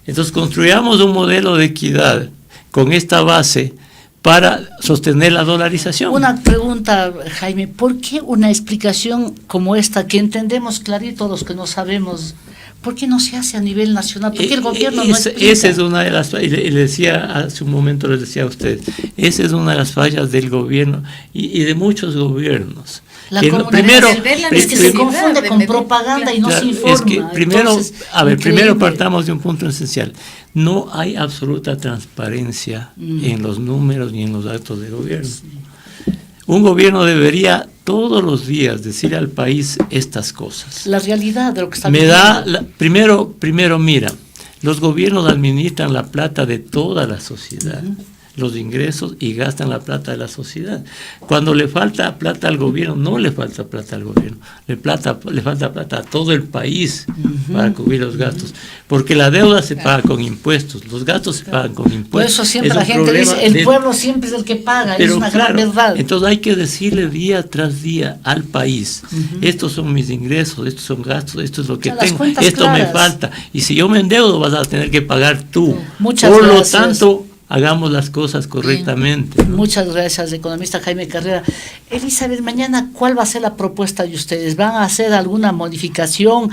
Entonces, construyamos un modelo de equidad con esta base para sostener la dolarización. Una pregunta, Jaime, ¿por qué una explicación como esta, que entendemos clarito los que no sabemos, por qué no se hace a nivel nacional? ¿Por qué el gobierno no explica? Esa es una de las, y le decía hace un momento, les decía a usted, esa es una de las fallas del gobierno y de muchos gobiernos. Es que se confunde con propaganda y no se informa. Es que primero partamos de un punto esencial. No hay absoluta transparencia en los números ni en los datos del gobierno. Un gobierno debería todos los días decir al país estas cosas. La realidad de lo que está primero mira, los gobiernos administran la plata de toda la sociedad. Los ingresos y gastan la plata de la sociedad. Cuando le falta plata al gobierno, no le falta plata al gobierno, le falta plata a todo el país para cubrir los gastos, porque la deuda se paga con impuestos, los gastos se pagan con impuestos. Por eso siempre la gente dice, el pueblo siempre es el que paga, es una gran verdad. Entonces hay que decirle día tras día al país, estos son mis ingresos, estos son gastos, esto es lo que tengo, esto me falta, y si yo me endeudo vas a tener que pagar tú. Por lo tanto, hagamos las cosas correctamente. ¿No? Muchas gracias, economista Jaime Carrera. Elizabeth, mañana, ¿cuál va a ser la propuesta de ustedes? ¿Van a hacer alguna modificación?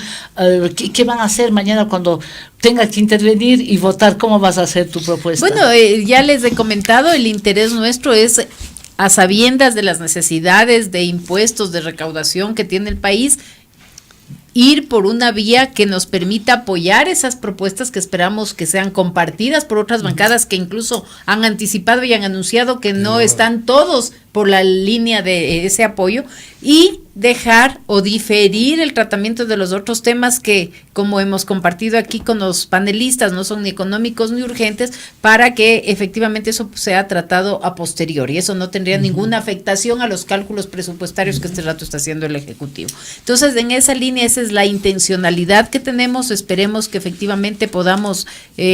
¿Qué van a hacer mañana cuando tenga que intervenir y votar? ¿Cómo vas a hacer tu propuesta? Bueno, ya les he comentado, el interés nuestro es, a sabiendas de las necesidades de impuestos, de recaudación que tiene el país, ir por una vía que nos permita apoyar esas propuestas que esperamos que sean compartidas por otras bancadas que incluso han anticipado y han anunciado que no están todos por la línea de ese apoyo y dejar o diferir el tratamiento de los otros temas que, como hemos compartido aquí con los panelistas, no son ni económicos ni urgentes, para que efectivamente eso sea tratado a posteriori. Eso no tendría ninguna afectación a los cálculos presupuestarios que este rato está haciendo el Ejecutivo. Entonces, en esa línea, esa es la intencionalidad que tenemos. Esperemos que efectivamente podamos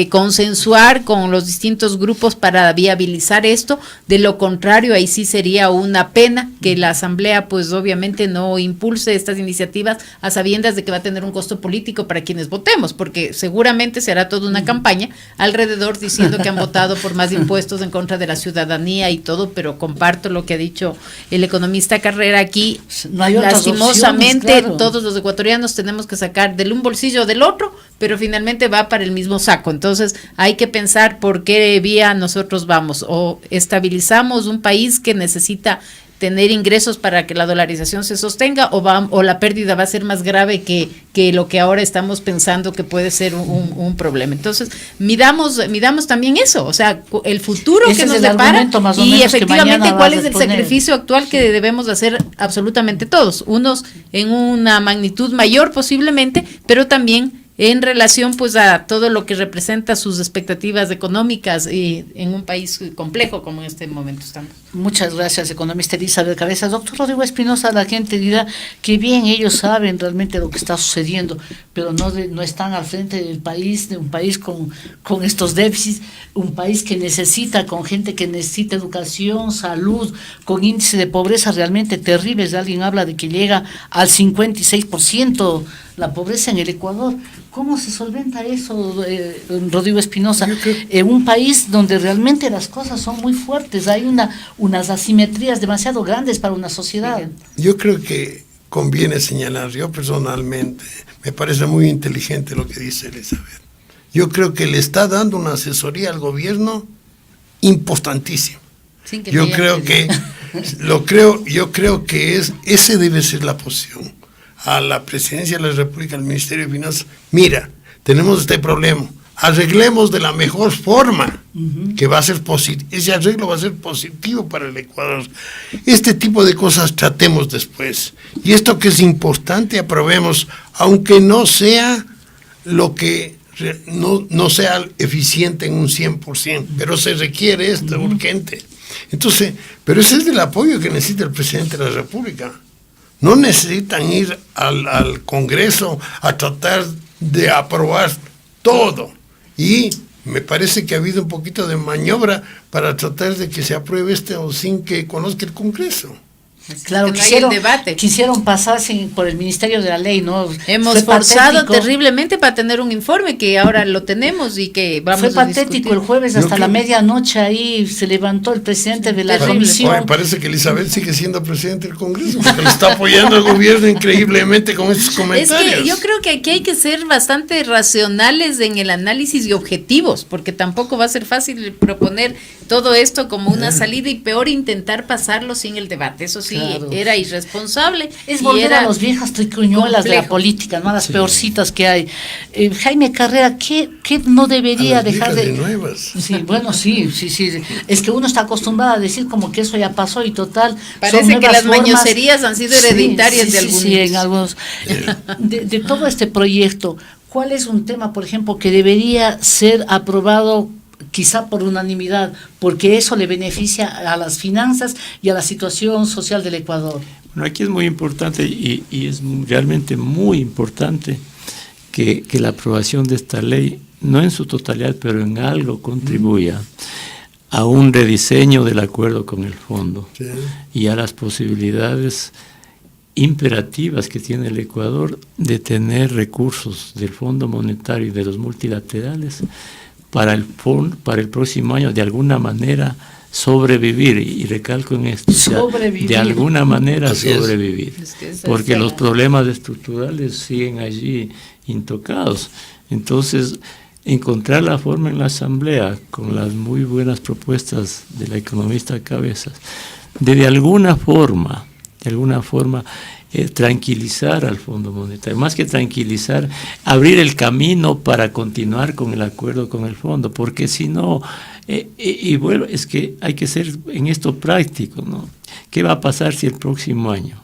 consensuar con los distintos grupos para viabilizar esto. De lo contrario, ahí sí sería una pena que la Asamblea, pues obviamente no impulse estas iniciativas a sabiendas de que va a tener un costo político para quienes votemos, porque seguramente se hará toda una campaña alrededor diciendo que han votado por más impuestos en contra de la ciudadanía y todo, pero comparto lo que ha dicho el economista Carrera aquí. No hay lastimosamente opciones, claro. Todos los ecuatorianos tenemos que sacar del un bolsillo o del otro, pero finalmente va para el mismo saco. Entonces hay que pensar por qué vía nosotros vamos, o estabilizamos un país que necesita tener ingresos para que la dolarización se sostenga, o la pérdida va a ser más grave que lo que ahora estamos pensando que puede ser un problema. Entonces, midamos también eso, o sea, el futuro que nos depara y efectivamente cuál es el sacrificio actual que debemos hacer absolutamente todos, unos en una magnitud mayor posiblemente, pero también en relación pues a todo lo que representa sus expectativas económicas y en un país complejo como en este momento estamos. Muchas gracias, economista Elizabeth Cabezas. Doctor Rodrigo Espinosa, la gente dirá que bien, ellos saben realmente lo que está sucediendo, pero no están al frente del país, de un país con estos déficits, un país que necesita, con gente que necesita educación, salud, con índice de pobreza realmente terribles. Alguien habla de que llega al 56% la pobreza en el Ecuador. ¿Cómo se solventa eso, Rodrigo Espinosa? En un país donde realmente las cosas son muy fuertes, hay unas asimetrías demasiado grandes para una sociedad. Yo creo que conviene señalar, yo personalmente, me parece muy inteligente lo que dice Elizabeth. Yo creo que le está dando una asesoría al gobierno importantísima. Yo creo que ese debe ser la posición. A la Presidencia de la República, al Ministerio de Finanzas, mira, tenemos este problema, arreglemos de la mejor forma, que va a ser ese arreglo va a ser positivo para el Ecuador. Este tipo de cosas tratemos después. Y esto que es importante, aprobemos, aunque no sea lo que no sea eficiente en un 100%, pero se requiere esto urgente. Entonces, pero ese es el apoyo que necesita el Presidente de la República. No necesitan ir al Congreso a tratar de aprobar todo. Y me parece que ha habido un poquito de maniobra para tratar de que se apruebe o sin que conozca el Congreso. Claro, quisieron pasarse por el Ministerio de la Ley, ¿no? Hemos forzado terriblemente para tener un informe que ahora lo tenemos y que vamos a discutir. Fue patético el jueves hasta la medianoche, ahí se levantó el presidente de la comisión. Me parece que Elizabeth sigue siendo presidente del Congreso, porque le está apoyando al gobierno increíblemente con estos comentarios. Es que yo creo que aquí hay que ser bastante racionales en el análisis y objetivos, porque tampoco va a ser fácil proponer todo esto como una salida y peor intentar pasarlo sin el debate. Eso sí, era irresponsable. Es volver a las viejas triquiñuelas de la política, ¿no? Las peorcitas que hay. Jaime Carrera, ¿qué no debería dejar de nuevas? Sí, bueno, sí. Es que uno está acostumbrado a decir como que eso ya pasó y total. Parece que las mañoserías han sido hereditarias de algunos. Sí, en algunos. De todo este proyecto, ¿cuál es un tema, por ejemplo, que debería ser aprobado quizá por unanimidad, porque eso le beneficia a las finanzas y a la situación social del Ecuador? Bueno, aquí es muy importante y es realmente muy importante que la aprobación de esta ley, no en su totalidad, pero en algo contribuya a un rediseño del acuerdo con el fondo y a las posibilidades imperativas que tiene el Ecuador de tener recursos del Fondo Monetario y de los multilaterales para el próximo año, de alguna manera sobrevivir, y recalco en esto, de alguna manera sobrevivir, porque los problemas estructurales siguen allí intocados. Entonces, encontrar la forma en la Asamblea, con las muy buenas propuestas de la economista Cabezas, de alguna forma tranquilizar al Fondo Monetario, más que tranquilizar, abrir el camino para continuar con el acuerdo con el fondo, porque si no, bueno, es que hay que ser en esto práctico, ¿no? ¿Qué va a pasar si el próximo año?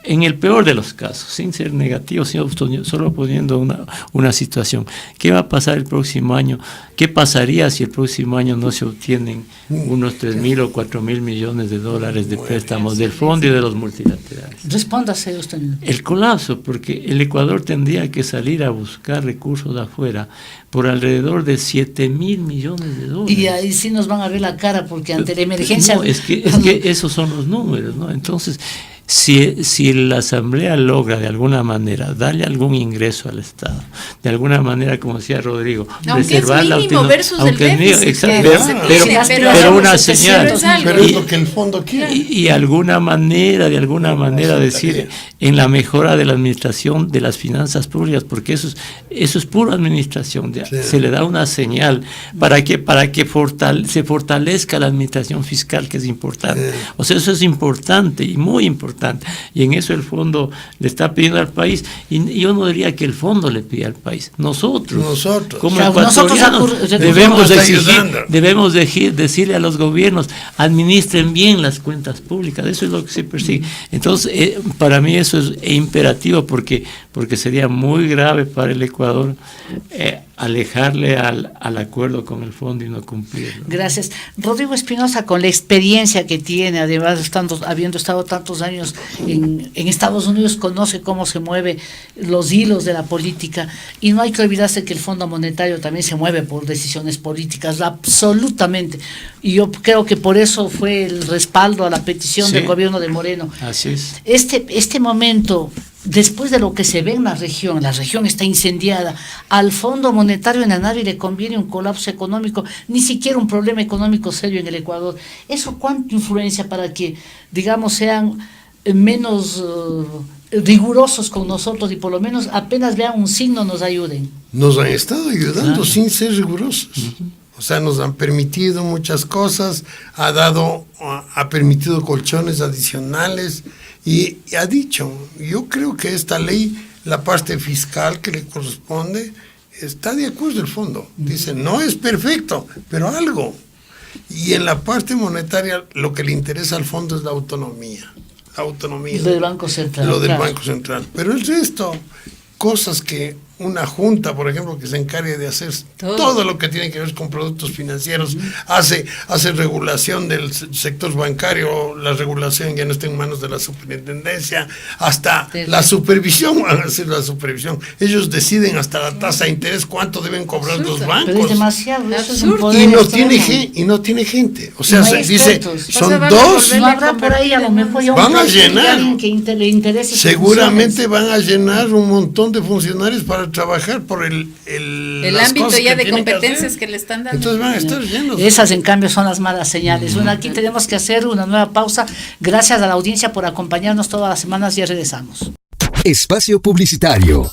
En el peor de los casos, sin ser negativo, solo poniendo una situación, ¿qué va a pasar el próximo año? ¿Qué pasaría si el próximo año no se obtienen unos 3.000 o 4.000 millones de dólares de préstamos del fondo y de los multilaterales? Respóndase usted. El colapso, porque el Ecuador tendría que salir a buscar recursos de afuera por alrededor de 7.000 millones de dólares. Y ahí sí nos van a ver la cara, porque ante la emergencia... No, es que esos son los números, ¿no? Entonces, si la Asamblea logra de alguna manera darle algún ingreso al Estado, de alguna manera, como decía Rodrigo, reservar la autonomía, versus aunque el déficit, exacto, pero una señal, pero es lo que el fondo quiere. Y de alguna manera decir en la mejora de la administración de las finanzas públicas, porque eso es pura administración, se le da una señal para que se fortalezca la administración fiscal, que es importante. O sea, eso es importante y muy importante. Y en eso el fondo le está pidiendo al país, y yo no diría que el fondo le pide al país, nosotros como ecuatorianos debemos decirle a los gobiernos: administren bien las cuentas públicas. Eso es lo que se persigue. Entonces, para mí eso es imperativo, porque sería muy grave para el Ecuador alejarle al acuerdo con el fondo y no cumplirlo. Gracias. Rodrigo Espinosa, con la experiencia que tiene, además habiendo estado tantos años en Estados Unidos, conoce cómo se mueven los hilos de la política, y no hay que olvidarse que el Fondo Monetario también se mueve por decisiones políticas, absolutamente, y yo creo que por eso fue el respaldo a la petición del gobierno de Moreno. Así es. Este momento, después de lo que se ve en la región está incendiada, al Fondo Monetario a nadie le conviene un colapso económico, ni siquiera un problema económico serio en el Ecuador. ¿Eso cuánto influencia para que, digamos, sean menos rigurosos con nosotros y por lo menos apenas vean un signo nos ayuden? Nos han estado ayudando sin ser rigurosos. O sea, nos han permitido muchas cosas, ha permitido colchones adicionales y ha dicho, yo creo que esta ley, la parte fiscal que le corresponde, está de acuerdo el fondo. Dice, no es perfecto, pero algo. Y en la parte monetaria lo que le interesa al fondo es la autonomía. Lo del Banco Central. Lo del Banco Central. Pero el resto, cosas que una junta, por ejemplo, que se encargue de hacer todo lo que tiene que ver con productos financieros, hace regulación del sector bancario, la regulación ya no está en manos de la superintendencia, hasta la supervisión van a hacer la supervisión. Ellos deciden hasta la tasa de interés cuánto deben cobrar los bancos. Pero es demasiado, eso es un poder y no tiene gente. O sea, se dice, son dos. No habrá por ahí, a lo mejor van a llenar. Que le interese. Seguramente van a llenar un montón de funcionarios para trabajar por el ámbito ya de competencias que le están dando. Entonces van a estar llenos. Esas, en cambio, son las malas señales. Bueno, aquí tenemos que hacer una nueva pausa. Gracias a la audiencia por acompañarnos todas las semanas. Ya regresamos. Espacio publicitario.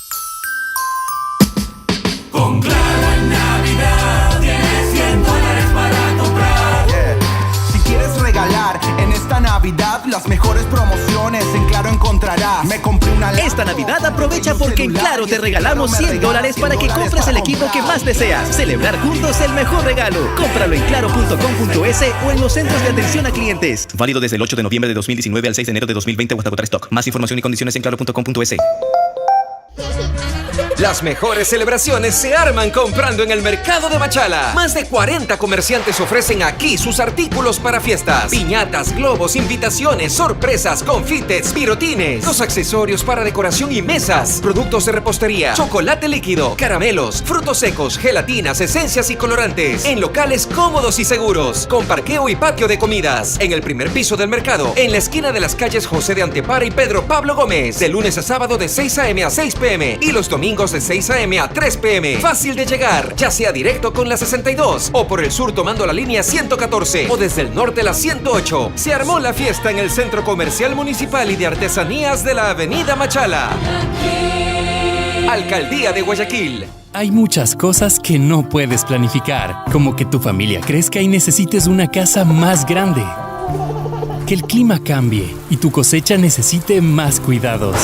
Con Claro en Navidad tienes $100 para comprar. Si quieres regalar en esta Navidad, las mejores promociones en Claro encontrarás. Me compré una laptop. Esta Navidad aprovecha porque en Claro te regalamos $100 para que compres el equipo que más deseas. Celebrar juntos el mejor regalo. Cómpralo en claro.com.es o en los centros de atención a clientes. Válido desde el 8 de noviembre de 2019 al 6 de enero de 2020 o hasta agotar stock. Más información y condiciones en claro.com.es. Las mejores celebraciones se arman comprando en el mercado de Machala. Más de 40 comerciantes ofrecen aquí sus artículos para fiestas: piñatas, globos, invitaciones, sorpresas, confites, pirotines, los accesorios para decoración y mesas, productos de repostería, chocolate líquido, caramelos, frutos secos, gelatinas, esencias y colorantes, en locales cómodos y seguros, con parqueo y patio de comidas, en el primer piso del mercado, en la esquina de las calles José de Antepara y Pedro Pablo Gómez, de lunes a sábado de 6 a.m. a 6 p.m. y los domingos de 6 a.m. a 3 p.m. Fácil de llegar, ya sea directo con la 62 o por el sur tomando la línea 114 o desde el norte la 108. Se armó la fiesta en el Centro Comercial Municipal y de Artesanías de la Avenida Machala. Alcaldía de Guayaquil. Hay muchas cosas que no puedes planificar, como que tu familia crezca y necesites una casa más grande. Que el clima cambie y tu cosecha necesite más cuidados.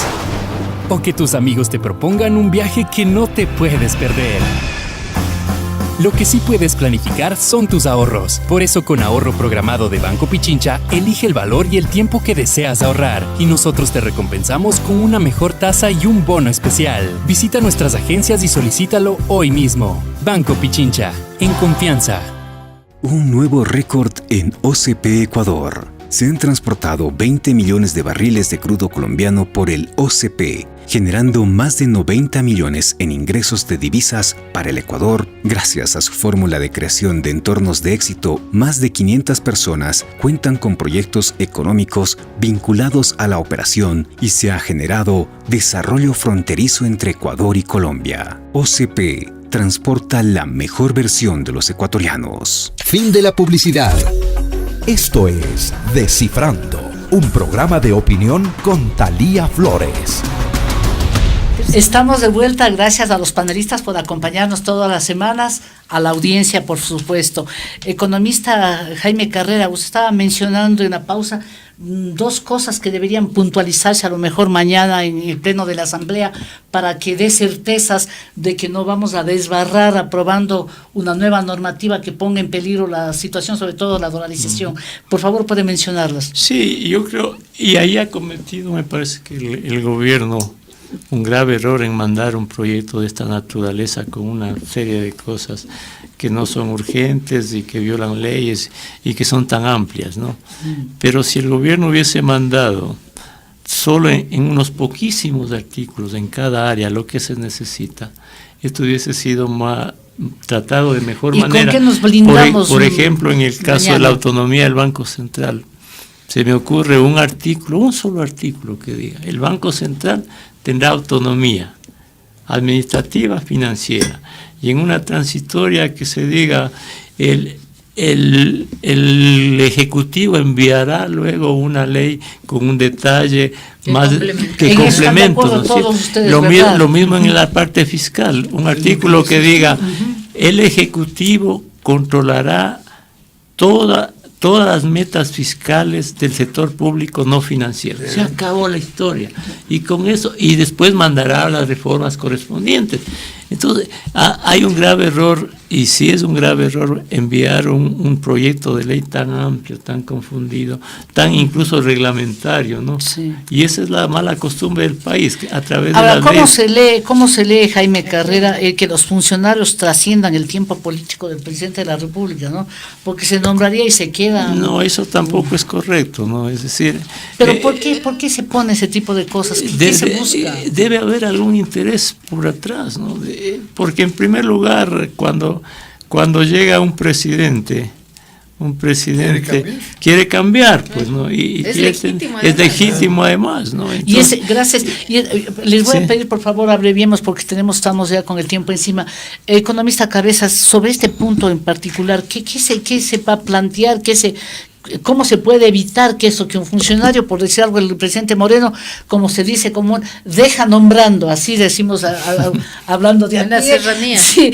O que tus amigos te propongan un viaje que no te puedes perder. Lo que sí puedes planificar son tus ahorros. Por eso con ahorro programado de Banco Pichincha, elige el valor y el tiempo que deseas ahorrar. Y nosotros te recompensamos con una mejor tasa y un bono especial. Visita nuestras agencias y solicítalo hoy mismo. Banco Pichincha, en confianza. Un nuevo récord en OCP Ecuador. Se han transportado 20 millones de barriles de crudo colombiano por el OCP, generando más de 90 millones en ingresos de divisas para el Ecuador. Gracias a su fórmula de creación de entornos de éxito, más de 500 personas cuentan con proyectos económicos vinculados a la operación y se ha generado desarrollo fronterizo entre Ecuador y Colombia. OCP transporta la mejor versión de los ecuatorianos. Fin de la publicidad. Esto es Descifrando, un programa de opinión con Thalía Flores. Estamos de vuelta, gracias a los panelistas por acompañarnos todas las semanas, a la audiencia, por supuesto. Economista Jaime Carrera, usted estaba mencionando en la pausa dos cosas que deberían puntualizarse a lo mejor mañana en el pleno de la Asamblea para que dé certezas de que no vamos a desbarrar aprobando una nueva normativa que ponga en peligro la situación, sobre todo la dolarización. Por favor, puede mencionarlas. Sí, yo creo, y ahí ha cometido, me parece que el gobierno un grave error en mandar un proyecto de esta naturaleza con una serie de cosas que no son urgentes y que violan leyes y que son tan amplias, ¿no? Pero si el gobierno hubiese mandado solo en unos poquísimos artículos en cada área lo que se necesita, esto hubiese sido más tratado de mejor manera. ¿Con qué nos blindamos? Por ejemplo, en el caso de la autonomía del Banco Central, se me ocurre un artículo, un solo artículo que diga, el Banco Central tendrá autonomía administrativa, financiera, y en una transitoria que se diga, el Ejecutivo enviará luego una ley con un detalle más que complemento, ¿no es cierto? Lo mismo en la parte fiscal, un artículo que diga, el Ejecutivo controlará todas las metas fiscales del sector público no financiero. Se acabó la historia. Y con eso, y después mandará las reformas correspondientes. Entonces, hay un grave error, y sí es un grave error enviar un proyecto de ley tan amplio, tan confundido, tan incluso reglamentario, ¿no? Sí. Y esa es la mala costumbre del país, que a través de las leyes. ¿Cómo se lee, Jaime Carrera, que los funcionarios trasciendan el tiempo político del presidente de la República, ¿no? Porque se nombraría y se queda. No, eso tampoco es correcto, ¿no? Es decir. Pero ¿por qué se pone ese tipo de cosas? ¿Qué se busca? Debe haber algún interés por atrás, ¿no? Porque en primer lugar, cuando llega un presidente quiere cambiar, pues, ¿no? Y es legítimo además, ¿no? Entonces, gracias. Les voy a pedir, por favor, abreviemos porque estamos ya con el tiempo encima. Economista Cabezas, sobre este punto en particular, ¿qué se va a plantear? ¿Cómo se puede evitar que un funcionario, por decir algo, el presidente Moreno, como se dice, deja nombrando, así decimos hablando de una serranía? Sí,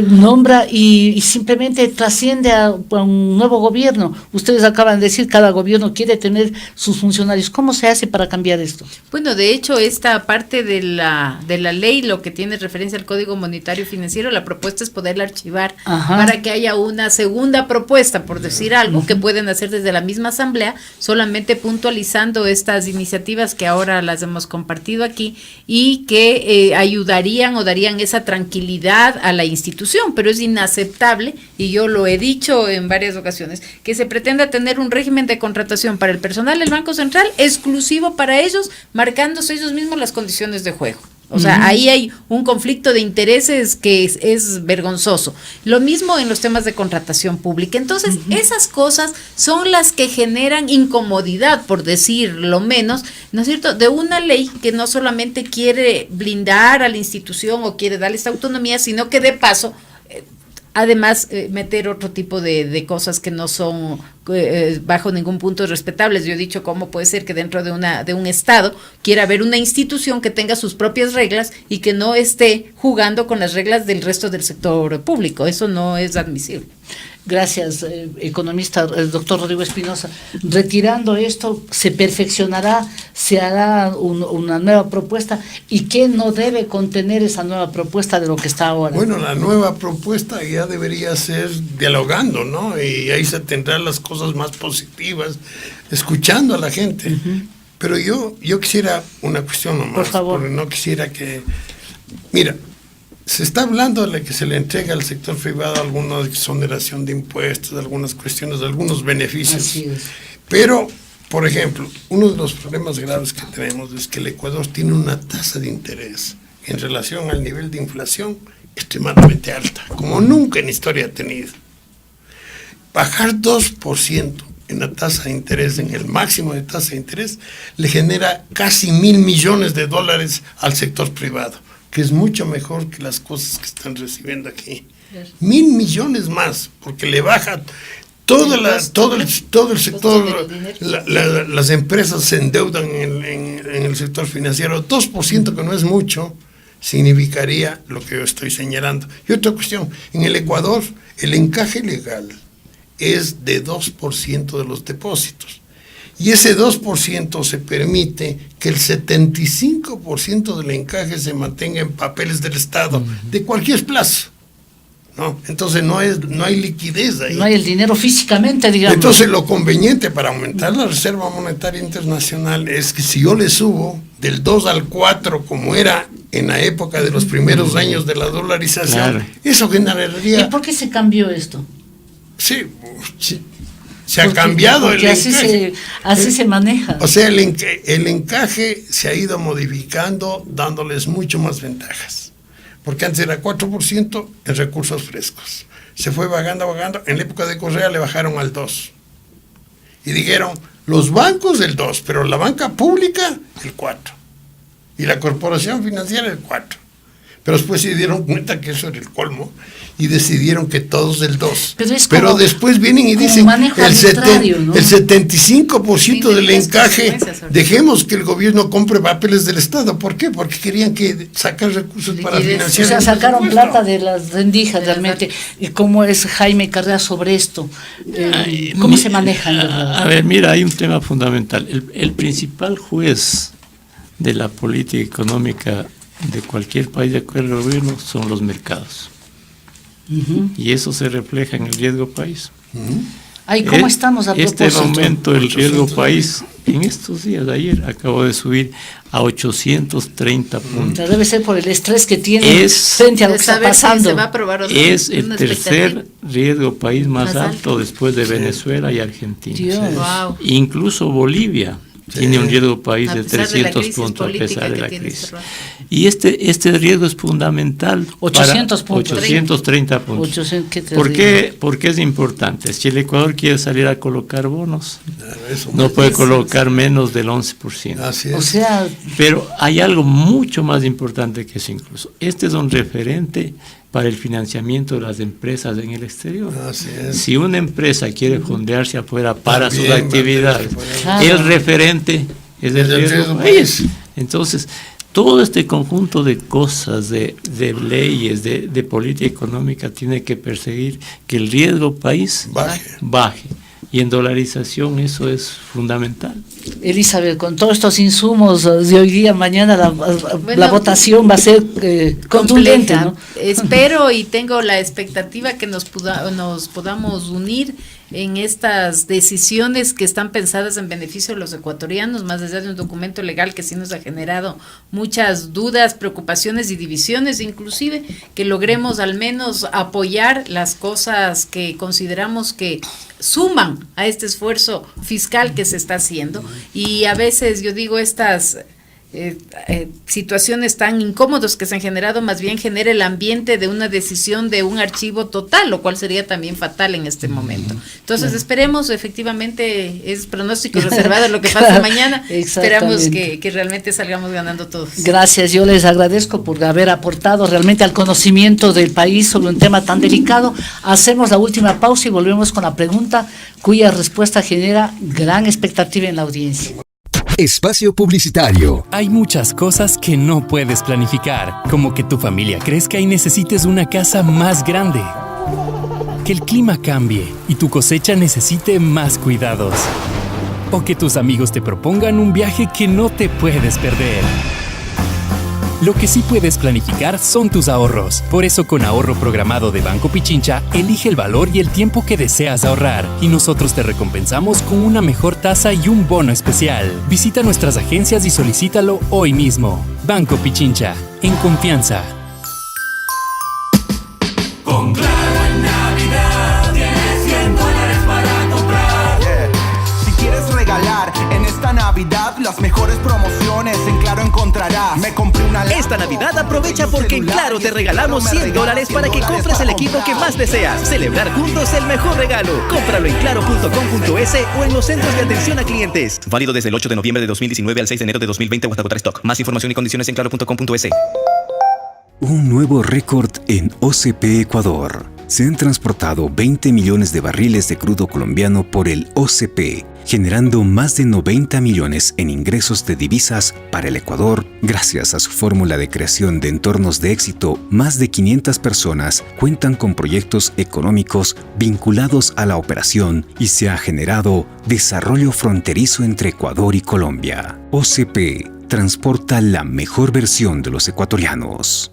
nombra y simplemente trasciende a un nuevo gobierno. Ustedes acaban de decir, cada gobierno quiere tener sus funcionarios. ¿Cómo se hace para cambiar esto? Bueno, de hecho, esta parte de la ley, lo que tiene referencia al Código Monetario Financiero, la propuesta es poderla archivar. Ajá. Para que haya una segunda propuesta, por decir algo, que pueden hacer desde la misma asamblea, solamente puntualizando estas iniciativas que ahora las hemos compartido aquí y que ayudarían o darían esa tranquilidad a la institución, pero es inaceptable, y yo lo he dicho en varias ocasiones, que se pretenda tener un régimen de contratación para el personal del Banco Central exclusivo para ellos, marcándose ellos mismos las condiciones de juego. O sea, ahí hay un conflicto de intereses que es vergonzoso. Lo mismo en los temas de contratación pública. Entonces, esas cosas son las que generan incomodidad, por decir lo menos, ¿no es cierto?, de una ley que no solamente quiere blindar a la institución o quiere darle esta autonomía, sino que de paso, además, meter otro tipo de cosas que no son bajo ningún punto respetables. Yo he dicho cómo puede ser que dentro de un Estado quiera haber una institución que tenga sus propias reglas y que no esté jugando con las reglas del resto del sector público. Eso no es admisible. Gracias, economista, el doctor Rodrigo Espinosa. Retirando esto, ¿se perfeccionará? ¿Se hará una nueva propuesta? ¿Y qué no debe contener esa nueva propuesta de lo que está ahora? Bueno, la nueva propuesta ya debería ser dialogando, ¿no? Y ahí se tendrán las cosas más positivas, escuchando a la gente. Pero yo quisiera una cuestión nomás. Por favor. Porque no quisiera que... Mira, se está hablando de que se le entrega al sector privado alguna exoneración de impuestos, algunas cuestiones, algunos beneficios. Así es. Pero, por ejemplo, uno de los problemas graves que tenemos es que el Ecuador tiene una tasa de interés en relación al nivel de inflación extremadamente alta, como nunca en historia ha tenido. Bajar 2% en la tasa de interés, en el máximo de tasa de interés, le genera casi $1.000 millones al sector privado, que es mucho mejor que las cosas que están recibiendo aquí. 1.000 millones más, porque le baja todo el sector, las empresas se endeudan en el sector financiero. 2%, que no es mucho, significaría lo que yo estoy señalando. Y otra cuestión, en el Ecuador el encaje legal es de 2% de los depósitos. Y ese 2% se permite que el 75% del encaje se mantenga en papeles del Estado, de cualquier plazo, ¿no? Entonces no hay liquidez ahí. No hay el dinero físicamente, digamos. Entonces lo conveniente para aumentar la Reserva Monetaria Internacional es que si yo le subo del 2 al 4, como era en la época de los primeros años de la dolarización, eso generaría... ¿Y por qué se cambió esto? Sí. Se ha cambiado el encaje. Así se maneja. O sea, el encaje se ha ido modificando, dándoles mucho más ventajas. Porque antes era 4% en recursos frescos. Se fue bajando. En la época de Correa le bajaron al 2%. Y dijeron, los bancos el 2%, pero la banca pública el 4%. Y la corporación financiera el 4%. Pero después se dieron cuenta que eso era el colmo y decidieron que todos del 2. Pero después vienen y dicen el 75% del encaje, dejemos que el gobierno compre papeles del Estado. ¿Por qué? Porque querían sacar recursos para financiar. O sea, sacaron plata de las rendijas realmente. ¿Y cómo es Jaime Carrera sobre esto? ¿Cómo se maneja? A ver, mira, hay un tema fundamental. El principal juez de la política económica de cualquier país de acuerdo al gobierno son los mercados. Y eso se refleja en el riesgo país. Ay, ¿cómo estamos a propósito? Este aumento del riesgo país en estos días, ayer acabó de subir a 830 puntos. Debe ser por el estrés que tiene frente a lo que está pasando. Es el tercer riesgo país más alto después de Venezuela y Argentina. Wow. Incluso Bolivia tiene un riesgo país de 300 puntos a pesar de la crisis. Y este riesgo es fundamental. 800 puntos. 830 puntos. ¿Por qué es importante? Si el Ecuador quiere salir a colocar bonos, no puede colocar menos del 11%. Así es. O sea, pero hay algo mucho más importante que eso incluso. Este es un referente para el financiamiento de las empresas en el exterior. Si una empresa quiere fondearse afuera para sus actividades, el referente es el riesgo país. Entonces, todo este conjunto de cosas, de leyes, de política económica, tiene que perseguir que el riesgo país baje. Y en dolarización eso es fundamental. Elizabeth, con todos estos insumos de hoy día, mañana la votación va a ser contundente, ¿no? Espero y tengo la expectativa que nos podamos unir en estas decisiones que están pensadas en beneficio de los ecuatorianos, más allá de un documento legal que sí nos ha generado muchas dudas, preocupaciones y divisiones, inclusive que logremos al menos apoyar las cosas que consideramos que suman a este esfuerzo fiscal que se está haciendo. Y a veces yo digo estas situaciones tan incómodas que se han generado, más bien genera el ambiente de una decisión de un archivo total, lo cual sería también fatal en este momento. Entonces esperemos, efectivamente es pronóstico reservado lo que pasa mañana, esperamos que realmente salgamos ganando todos. Gracias, yo les agradezco por haber aportado realmente al conocimiento del país sobre un tema tan delicado. Hacemos la última pausa y volvemos con la pregunta cuya respuesta genera gran expectativa en la audiencia. Espacio publicitario. Hay muchas cosas que no puedes planificar, como que tu familia crezca y necesites una casa más grande. Que el clima cambie y tu cosecha necesite más cuidados. O que tus amigos te propongan un viaje que no te puedes perder. Lo que sí puedes planificar son tus ahorros. Por eso con ahorro programado de Banco Pichincha, elige el valor y el tiempo que deseas ahorrar. Y nosotros te recompensamos con una mejor tasa y un bono especial. Visita nuestras agencias y solicítalo hoy mismo. Banco Pichincha, en confianza. Con Claro en Navidad tienes $100 para comprar. Si quieres regalar en esta Navidad, las mejores promociones en Claro encontrarás. Me compré una laptop. Esta Navidad aprovecha porque en Claro te regalamos $100 para que compres el equipo que más deseas. Celebrar juntos el mejor regalo. Cómpralo en claro.com.es o en los centros de atención a clientes. Válido desde el 8 de noviembre de 2019 al 6 de enero de 2020 o hasta agotar stock. Más información y condiciones en claro.com.es. Un nuevo récord en OCP Ecuador. Se han transportado 20 millones de barriles de crudo colombiano por el OCP, generando más de 90 millones en ingresos de divisas para el Ecuador. Gracias a su fórmula de creación de entornos de éxito, más de 500 personas cuentan con proyectos económicos vinculados a la operación y se ha generado desarrollo fronterizo entre Ecuador y Colombia. OCP transporta la mejor versión de los ecuatorianos.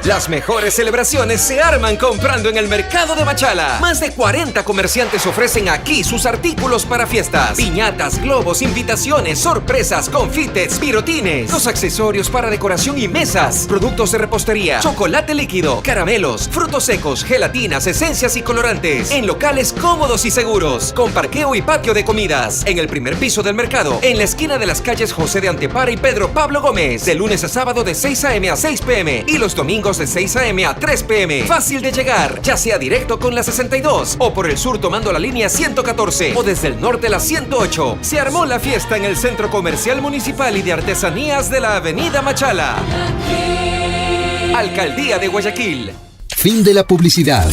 Las mejores celebraciones se arman comprando en el mercado de Machala. Más de 40 comerciantes ofrecen aquí sus artículos para fiestas: piñatas, globos, invitaciones, sorpresas, confites, pirotines, los accesorios para decoración y mesas, productos de repostería, chocolate líquido, caramelos, frutos secos, gelatinas, esencias y colorantes, en locales cómodos y seguros, con parqueo y patio de comidas, en el primer piso del mercado, en la esquina de las calles José de Antepara y Pedro Pablo Gómez, de lunes a sábado de 6 a.m. a 6 p.m. y los domingos de 6 a.m. a 3 p.m. Fácil de llegar, ya sea directo con la 62 o por el sur tomando la línea 114 o desde el norte la 108. Se armó la fiesta en el Centro Comercial Municipal y de Artesanías de la Avenida Machala. Alcaldía de Guayaquil. Fin de la publicidad.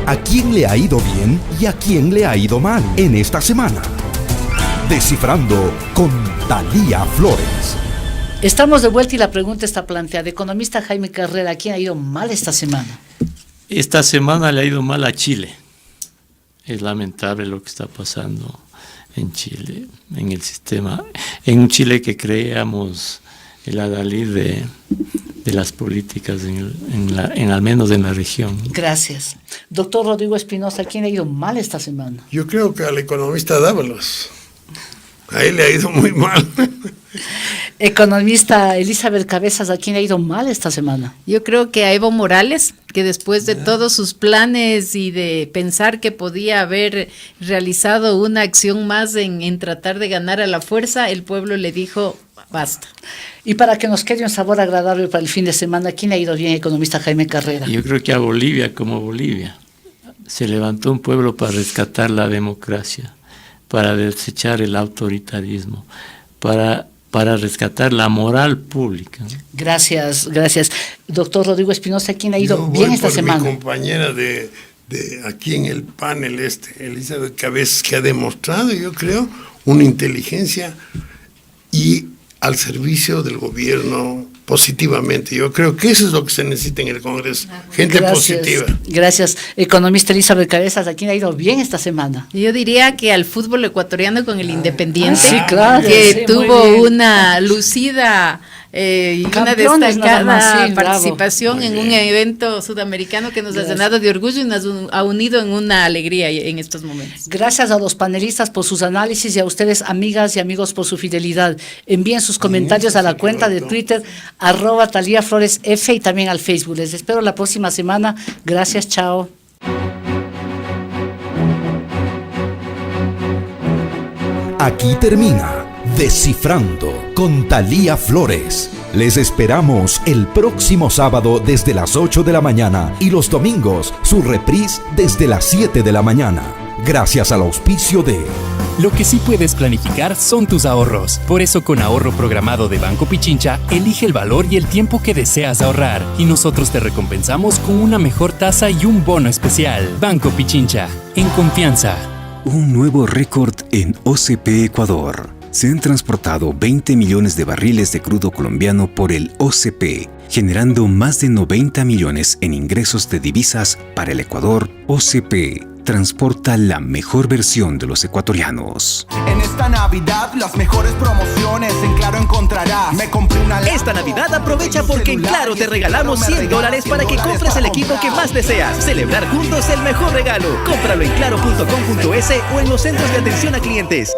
¿A quién le ha ido bien y a quién le ha ido mal en esta semana? Descifrando con Thalía Flores. Estamos de vuelta y la pregunta está planteada. Economista Jaime Carrera, ¿a quién ha ido mal esta semana? Esta semana le ha ido mal a Chile. Es lamentable lo que está pasando en Chile, en el sistema, en un Chile que creíamos el adalid de las políticas, al menos en la región. Gracias. Doctor Rodrigo Espinosa, ¿a quién ha ido mal esta semana? Yo creo que al economista Dávalos. A él le ha ido muy mal. Economista Elizabeth Cabezas, ¿a quién ha ido mal esta semana? Yo creo que a Evo Morales, que después de todos sus planes y de pensar que podía haber realizado una acción más en tratar de ganar a la fuerza, el pueblo le dijo basta. Y para que nos quede un sabor agradable para el fin de semana, ¿a quién ha ido bien, economista Jaime Carrera? Yo creo que a Bolivia, como Bolivia, se levantó un pueblo para rescatar la democracia, para desechar el autoritarismo, para rescatar la moral pública. Gracias, gracias. Doctor Rodrigo Espinosa, ¿a quién ha ido bien esta semana? Mi compañera de aquí en el panel, Elizabeth Cabezas, que ha demostrado, yo creo, una inteligencia y al servicio del gobierno positivamente. Yo creo que eso es lo que se necesita en el Congreso, gente positiva. Gracias. Economista Elizabeth Cabezas, ¿a quién ha ido bien esta semana? Yo diría que al fútbol ecuatoriano con el Independiente, sí, claro, que sí, tuvo una lucida y una destacada participación en un evento sudamericano que nos ha llenado de orgullo y nos ha unido en una alegría en estos momentos. Gracias a los panelistas por sus análisis y a ustedes, amigas y amigos, por su fidelidad. Envíen sus comentarios a la cuenta de Twitter @ThalíaFloresF y también al Facebook. Les espero la próxima semana. Gracias, chao. Aquí termina Descifrando con Thalía Flores. Les esperamos el próximo sábado desde las 8 de la mañana y los domingos su reprise desde las 7 de la mañana. Gracias al auspicio de... Lo que sí puedes planificar son tus ahorros. Por eso con ahorro programado de Banco Pichincha, elige el valor y el tiempo que deseas ahorrar. Y nosotros te recompensamos con una mejor tasa y un bono especial. Banco Pichincha, en confianza. Un nuevo récord en OCP Ecuador. Se han transportado 20 millones de barriles de crudo colombiano por el OCP, generando más de 90 millones en ingresos de divisas para el Ecuador. OCP transporta la mejor versión de los ecuatorianos. En esta Navidad las mejores promociones en Claro encontrarás. Me compré una laptop. Esta Navidad aprovecha porque en Claro te regalamos $100 para que compres el equipo que más deseas. Celebrar juntos el mejor regalo. Cómpralo en claro.com.es o en los centros de atención a clientes.